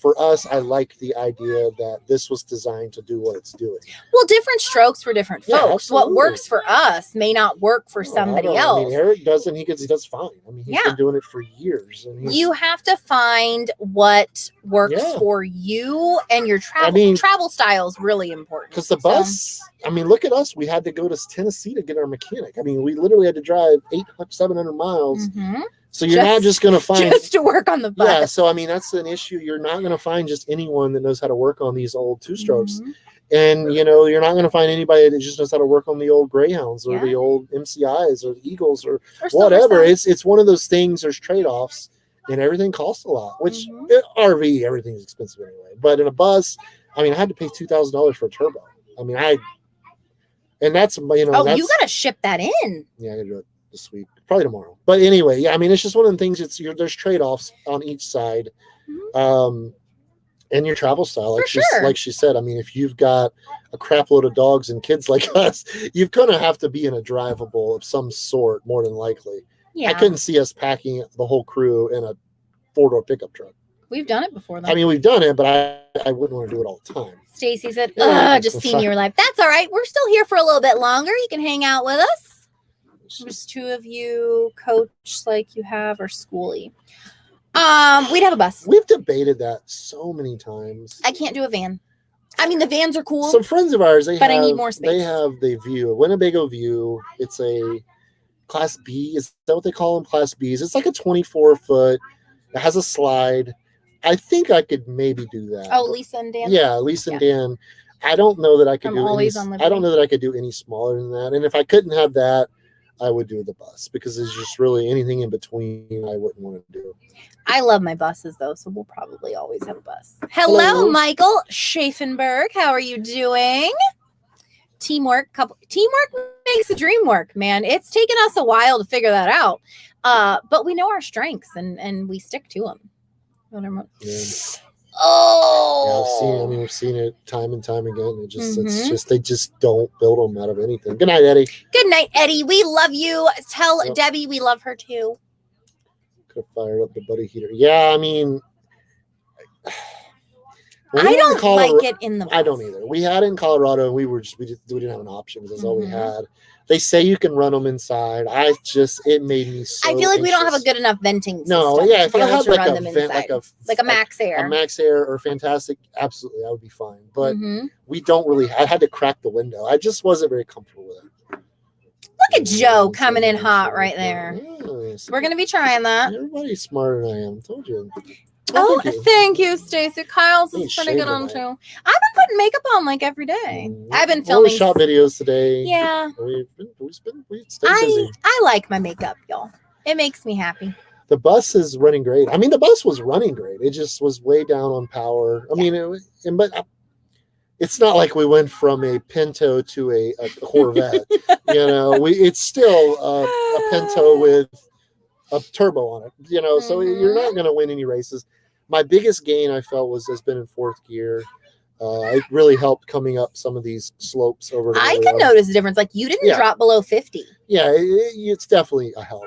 for us, I like the idea that this was designed to do what it's doing. Well, different strokes for different folks. What works for us may not work for somebody else. I mean, Eric doesn't. He does fine. I mean, he's been doing it for years. And you have to find what works Yeah. for you and your travel style is really important. Because the bus, I mean, look at us. We had to go to Tennessee to get our mechanic. I mean, we literally had to drive 700 miles. Mhm. So you're not just going to find just to work on the bus. Yeah. So I mean, that's an issue. You're not going to find just anyone that knows how to work on these old 2-strokes. Mhm. And, you know, you're not going to find anybody that just knows how to work on the old Greyhounds or the old MCIs or the Eagles or whatever. It's one of those things. There's trade-offs, and everything costs a lot, which RV, everything's expensive anyway. But in a bus, I mean, I had to pay $2,000 for a turbo. I mean, and that's, you know. Oh, you got to ship that in. Yeah, I got to do it this week, probably tomorrow. But anyway, yeah, I mean, it's just one of the things. There's trade-offs on each side. And your travel style, like she said, I mean, if you've got a crap load of dogs and kids like us, you're gonna have to be in a drivable of some sort, more than likely. Yeah. I couldn't see us packing the whole crew in a 4-door pickup truck. We've done it before, though. I mean, we've done it, but I wouldn't want to do it all the time. Stacy said, just senior life. That's all right. We're still here for a little bit longer. You can hang out with us. There's 2 of you, coach like you have, or schoolie. We'd have a bus. We've debated that so many times. I can't do a van. I mean, the vans are cool. Some friends of ours, I need more space. They have the View, a Winnebago View. It's a Class B. Is that what they call them? Class Bs. It's like a 24-foot. It has a slide. I think I could maybe do that. Oh, Lisa and Dan. Yeah, Lisa and Dan. I don't know that I could I don't know that I could do any smaller than that. And if I couldn't have that, I would do the bus, because there's just really anything in between I wouldn't want to do. I love my buses, though, so we'll probably always have a bus. Hello. Michael Schaffenberg. How are you doing? Teamwork makes the dream work, man. It's taken us a while to figure that out, but we know our strengths and we stick to them. Yeah. Oh, yeah, we've seen it time and time again. It's just they just don't build them out of anything. Good night, Eddie. Good night, Eddie. We love you. Tell Debbie we love her too. Could have fired up the buddy heater. Yeah, I mean, I don't like it in the bus. I don't either. We had it in Colorado, and we didn't have an option. That's all we had. They say you can run them inside. It made me so I feel like anxious. we don't have a good enough venting system. No, yeah, if I had like a vent, like a Max Air. A Max Air or Fantastic, absolutely, that would be fine. But we don't really, I had to crack the window. I just wasn't very comfortable with it. Look at Joe coming in hot right there. Yes. We're going to be trying that. Everybody's smarter than I am. I told you. Oh, thank you, Stacey. Kyle's is pretty good on too. I've been putting makeup on like every day. I've been filming shot videos today. Yeah. We've stayed busy. I like my makeup, y'all. It makes me happy. The bus is running great. I mean, the bus was running great. It just was way down on power. I mean, but it's not like we went from a Pinto to a Corvette. It's still a Pinto with a turbo on it. So you're not going to win any races. My biggest gain I felt has been in 4th gear. It really helped coming up some of these slopes over. I can notice a difference. Like you didn't drop below 50. Yeah, it's definitely a help.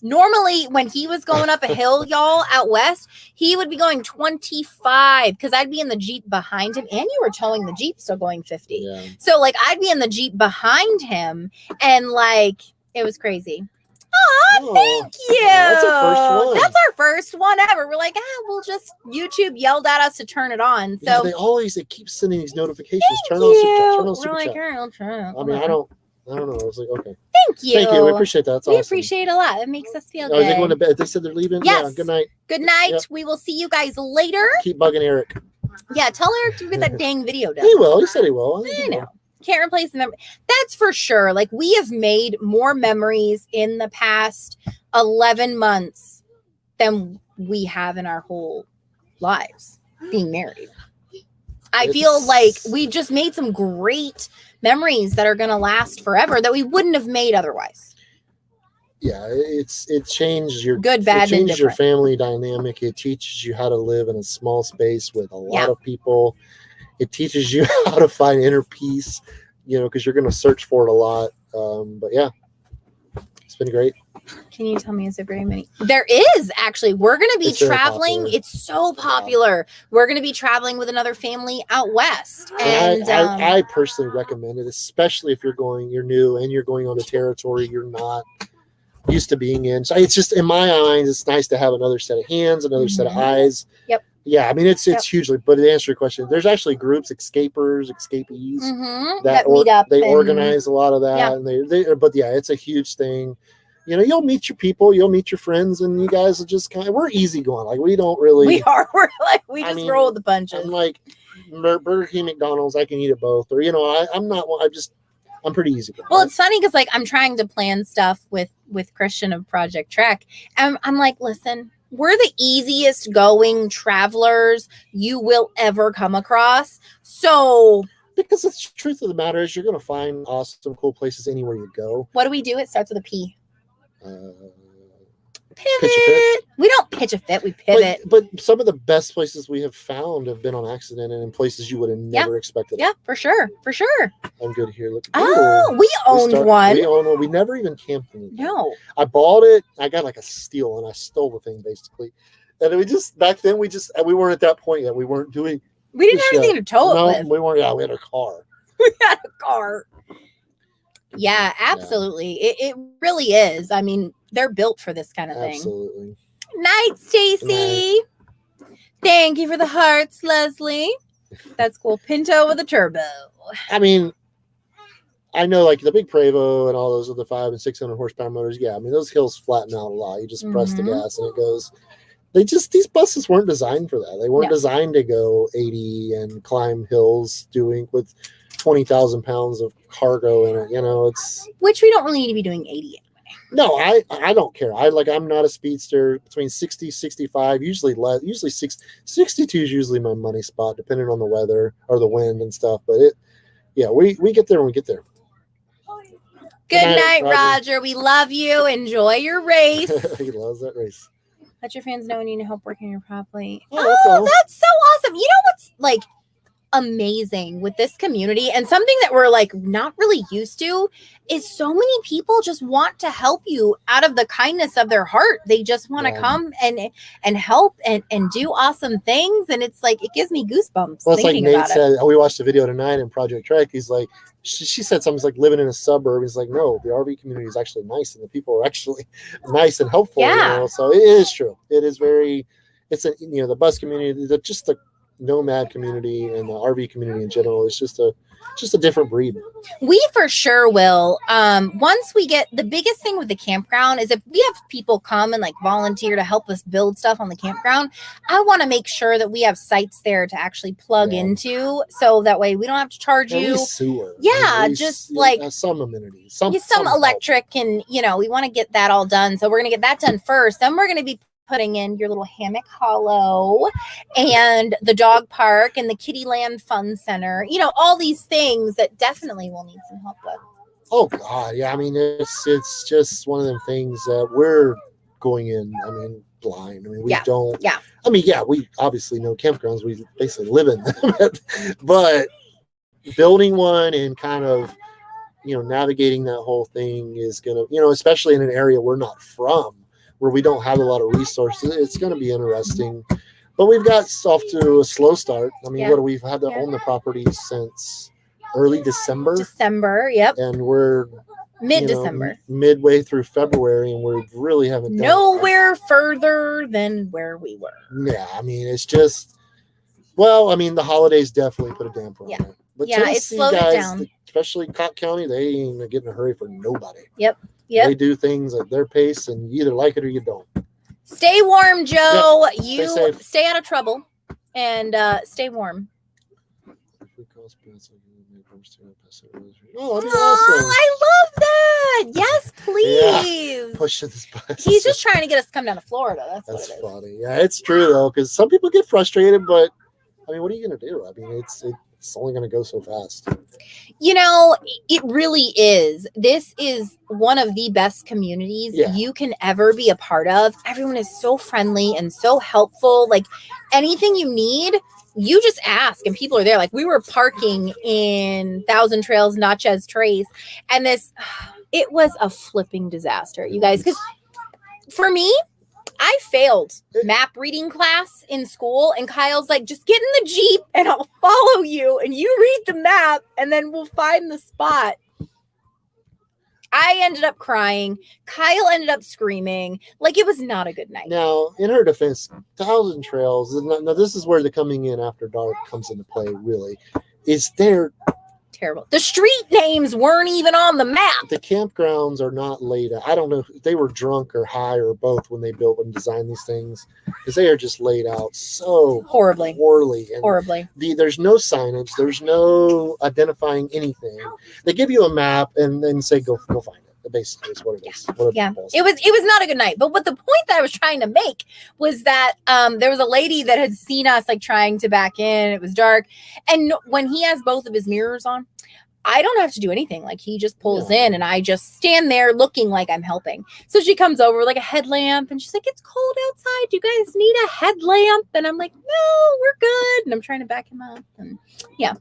Normally, when he was going up a hill, y'all, out west, he would be going 25 because I'd be in the Jeep behind him, and you were towing the Jeep, so going 50. Yeah. So like I'd be in the Jeep behind him, and like it was crazy. Oh, thank you. That's our first one. That's our first one ever. We're like, we'll just YouTube yelled at us to turn it on. So they keep sending these notifications. Turn on super chat. I mean, I don't know. I was like, okay. Thank you. Thank you. We appreciate that. That's awesome. We appreciate it a lot. It makes us feel good. Are they going to bed? They said they're leaving? Yes. Yeah, good night. Good night. Yep. We will see you guys later. Keep bugging Eric. Yeah, tell Eric to get that dang video done. He will. He said he will. I know. Can't replace the memory. That's for sure. Like we have made more memories in the past 11 months than we have in our whole lives being married. I feel like we just made some great memories that are going to last forever that we wouldn't have made otherwise. Yeah, it changed your good, bad, it and changes your family dynamic. It teaches you how to live in a small space with a lot of people. It teaches you how to find inner peace, because you're going to search for it a lot. But yeah, it's been great. Can you tell me, is there very many? There is actually. We're going to be traveling. It's so popular. Yeah. We're going to be traveling with another family out west. And I personally recommend it, especially if you're new and you're going on a territory you're not used to being in. So it's just, in my eyes, it's nice to have another set of hands, another set of eyes. Yep. Yeah, I mean it's Yep. hugely. But to answer your question, there's actually groups, escapees that meet up. They and- organize a lot of that, Yeah. and they. But yeah, it's a huge thing. You know, you'll meet your people, you'll meet your friends, and you guys are just kind of we're easygoing. Like we don't really. We are. We're like we I just mean, roll with the punches. I'm like Burger King, McDonald's. I can eat at both, or I'm not. I'm pretty easy. Well, it's funny because like I'm trying to plan stuff with Christian of Project Trek, and I'm like, listen, we're the easiest going travelers you will ever come across. So because the truth of the matter is, you're going to find awesome, cool places anywhere you go. what do we do? It starts with a P. Pitch a fit. We don't pitch a fit. We pivot. But some of the best places we have found have been on accident and in places you would have never expected. Yeah, for sure. For sure. I'm good here. Look. Oh, we owned one. We owned one. We never even camped in it. No. I bought it. I got like a steal, and I stole the thing basically. And back then we weren't at that point yet. We weren't doing. We didn't have anything to tow it with. We weren't. Yeah, we had a car. We had a car. Yeah, absolutely. Yeah. It really is. I mean, they're built for this kind of thing. Absolutely. Night, Stacy. Thank you for the hearts, Leslie. That's cool. Pinto with a turbo. I mean, I know like the big Prevost and all those other 500 and 600 horsepower motors. Yeah, I mean those hills flatten out a lot. You just press the gas and it goes. These buses weren't designed for that. They weren't designed to go 80 and climb hills with 20,000 pounds of cargo in it. You know, it's which we don't really need to be doing 80 anyway. No, I don't care. I'm not a speedster. Between 60, 65, usually less. Usually 62 is usually my money spot, depending on the weather or the wind and stuff. But we get there when we get there. Good night, Roger. We love you. Enjoy your race. He loves that race. Let your fans know when you need help working your properly. Oh, that's so awesome. You know what's like amazing with this community and something that we're like not really used to is so many people just want to help you out of the kindness of their heart. They just want to come and help and do awesome things. And it's like, it gives me goosebumps. Well, it's like Nate said, we watched the video tonight in Project Trek. He's like, she said something's like living in a suburb. He's like, no, the RV community is actually nice and the people are actually nice and helpful. Yeah. You know? So it is true. It is the bus community, just the nomad community and the RV community in general is just a different breed. We for sure will. Once we get the biggest thing with the campground is if we have people come and like volunteer to help us build stuff on the campground, I want to make sure that we have sites there to actually plug into, so that way we don't have to charge you sewer. Yeah, just like some amenities, some electric help. And we want to get that all done. So we're gonna get that done first. Then we're gonna be putting in your little hammock hollow and the dog park and the Kittyland Fun Center, all these things that definitely will need some help with. Oh God. Yeah. I mean, it's just one of them things that we're going in, blind. We don't, we obviously know campgrounds. We basically live in them, but building one and kind of, navigating that whole thing is going to, especially in an area we're not from, where we don't have a lot of resources, it's going to be interesting. But we've got off to a slow start. We've had to own the property since early December. Yep. And we're mid-December. Midway through February, and we really haven't done nowhere further than where we were. Yeah, it's just, the holidays definitely put a damper on it. But it slowed it down. Especially Cott County, they ain't getting in a hurry for nobody. Yep. They do things at their pace, and you either like it or you don't. Stay warm, Joe. You stay out of trouble and stay warm. Oh, awesome. I love that. Yes, please. Yeah. Pushing this bus. He's just trying to get us to come down to Florida. That's what it is. Funny. Yeah, it's true though, because some people get frustrated, but what are you gonna do? It's only going to go so fast. It really is. This is one of the best communities you can ever be a part of. Everyone is so friendly and so helpful. Like anything you need, you just ask and people are there. Like we were parking in Thousand Trails, Natchez Trace, and it was a flipping disaster, you guys. Because for me, I failed map reading class in school, and Kyle's like, just get in the Jeep and I'll follow you and you read the map and then we'll find the spot. I ended up crying. Kyle ended up screaming. Like, it was not a good night. Now, in her defense, Thousand Trails, now this is where the coming in after dark comes into play, really, is there. Terrible. The street names weren't even on the map. The campgrounds are not laid out. I don't know if they were drunk or high or both when they built and designed these things, because they are just laid out so Horribly. poorly. And Horribly. there's no signage. There's no identifying anything. They give you a map and then say, go find it. Basically, is what it is. Yeah, it was not a good night. But what the point that I was trying to make was that there was a lady that had seen us like trying to back in. It was dark, and when he has both of his mirrors on, I don't have to do anything. Like, he just pulls in, and I just stand there looking like I'm helping. So she comes over with like a headlamp, and she's like, "It's cold outside. Do you guys need a headlamp?" And I'm like, "No, we're good." And I'm trying to back him up, and yeah.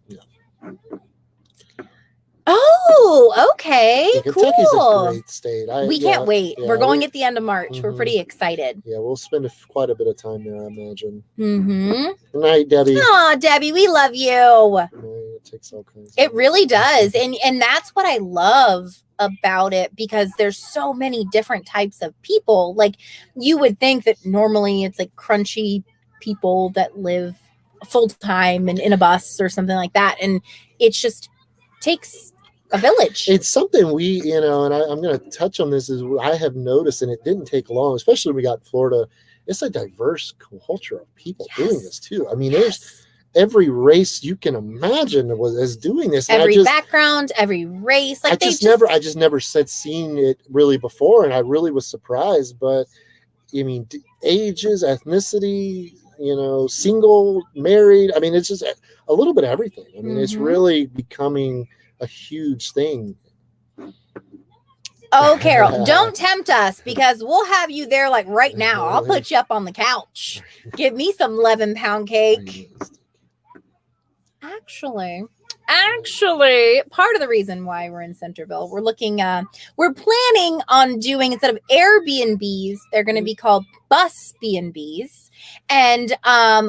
Oh, okay. Yeah, Kentucky's cool. a great state. We can't wait. Yeah, we're going at the end of March. We're pretty excited. Yeah, we'll spend quite a bit of time there, I imagine. Mm-hmm. Good night, Debbie. Oh, Debbie, we love you. It takes all kinds. It really does. And that's what I love about it, because there's so many different types of people. Like, you would think that normally it's like crunchy people that live full time and in a bus or something like that. And it's just takes a village. It's something we, and I'm going to touch on this, is I have noticed, and it didn't take long, especially when we got in Florida. It's a diverse culture of people doing this too. I mean, there's every race you can imagine is doing this. Every background, every race. Like, I just never seen it really before, and I really was surprised. But I mean, ages, ethnicity, single, married. I mean, it's just a little bit of everything. I mean, it's really becoming a huge thing. Oh, Carol, don't tempt us, because we'll have you there like right now. I'll put you up on the couch. Give me some 11-pound cake. Actually, part of the reason why we're in Centerville, we're planning on doing, instead of Airbnbs, they're going to be called bus B&Bs. And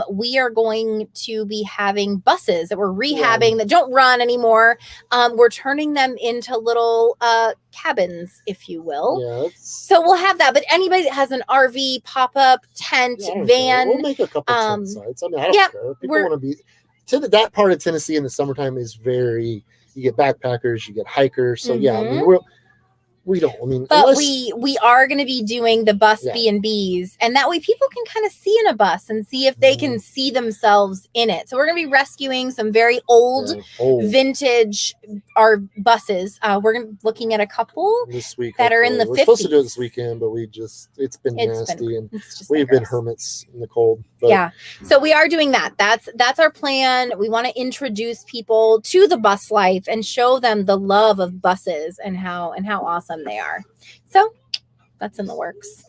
we are going to be having buses that we're rehabbing that don't run anymore. We're turning them into little cabins, if you will. Yes. So we'll have that. But anybody that has an RV, pop-up, tent, van. We'll make a couple tent sites. I mean, I don't care. People want to be... that part of Tennessee in the summertime is you get backpackers, you get hikers. So I mean, but we are going to be doing the bus B&Bs, and that way people can kind of see in a bus and see if they can see themselves in it. So we're going to be rescuing some very old vintage our buses. We're going to be looking at a couple this week that are in the 50s. We're supposed to do it this weekend, but it's been nasty, and we've been hermits in the cold. But. So we are doing that. That's our plan. We want to introduce people to the bus life and show them the love of buses and how awesome they are. So that's in the works.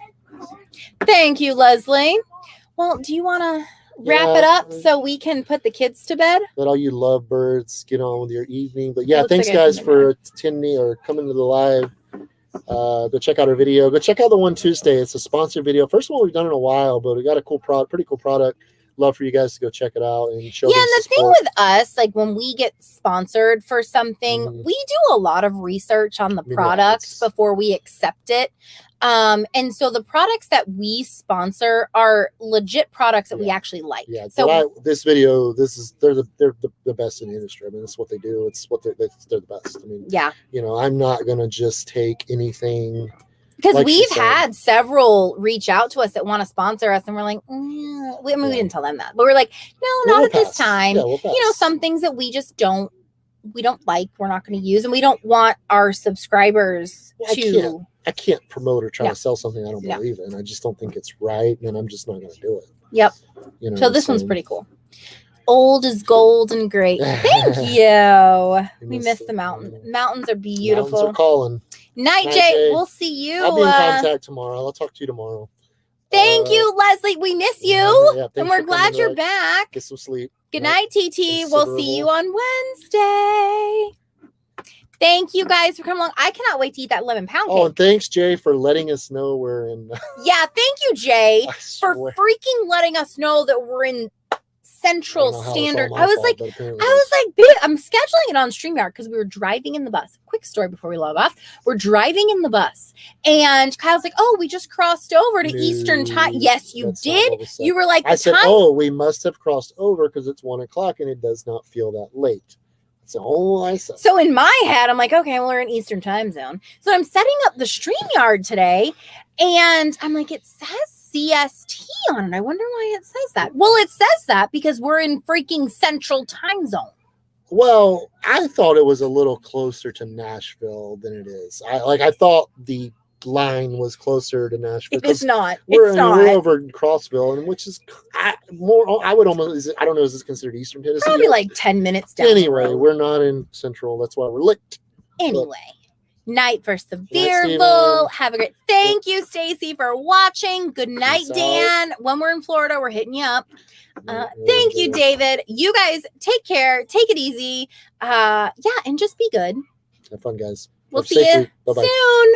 Thank you, Leslie. Well, do you want to wrap it up so we can put the kids to bed? Let all you lovebirds get on with your evening. But thanks guys for attending or coming to the live. Go check out our video. Go check out the one Tuesday. It's a sponsored video. First one we've done in a while, but we got a pretty cool product. Love for you guys to go check it out and show. Yeah, and the thing with us, like when we get sponsored for something, we do a lot of research on the product before we accept it. And so the products that we sponsor are legit products that we actually like. Yeah. So this video, they're the best in the industry. I mean, that's what they do. It's what they're the best. I mean, I'm not gonna just take anything. Because we've had several reach out to us that want to sponsor us, and we're like, we didn't tell them that, but we're like, no, not at this time. Yeah, some things that we just don't like, we're not going to use, and we don't want our subscribers to. I can't promote or try to sell something I don't believe in. I just don't think it's right, and I'm just not going to do it. Yep. So this one's pretty cool. Old is gold and great. Thank you. We miss the mountain. Mountains are beautiful. Mountains are calling. Night, Jay. We'll see you. I'll be in contact tomorrow. I'll talk to you tomorrow. Thank you, Leslie. We miss you. And we're glad you're back. Get some sleep. Good night, TT. We'll see you on Wednesday. Thank you guys for coming along. I cannot wait to eat that 11-pound cake. Oh, and thanks, Jay, for letting us know we're in. Yeah, thank you, Jay, for freaking letting us know that we're in Central how it's all Standard. my I was fault, like, but apparently it is. "Babe, I'm scheduling it on StreamYard because we were driving in the bus." Quick story before we log off. We're driving in the bus, and Kyle's like, "Oh, we just crossed over to Eastern time." Yes, you that's not did. what was said. You were like, I "The said, time." "Oh, we must have crossed over because it's 1 o'clock and it does not feel that late." That's all I said. So in my head, I'm like, okay, well, we're in Eastern time zone. So I'm setting up the StreamYard today, and I'm like, it says CST on it. I wonder why it says that. Well, it says that because we're in freaking Central time zone. Well, I thought it was a little closer to Nashville than it is. I thought the line was closer to Nashville. It's not. We're over in Crossville, and which is more. I would almost. I don't know. Is this considered Eastern Tennessee? Probably like 10 minutes down. Anyway, we're not in Central. That's why we're licked. Anyway. Night for Night, Sevierville. Have a great. Thank you, Stacy, for watching. Good night, Peace Dan. When we're in Florida, we're hitting you up. Thank you, David. You guys take care. Take it easy. Yeah, and just be good. Have fun, guys. We'll Have see you Bye-bye. soon.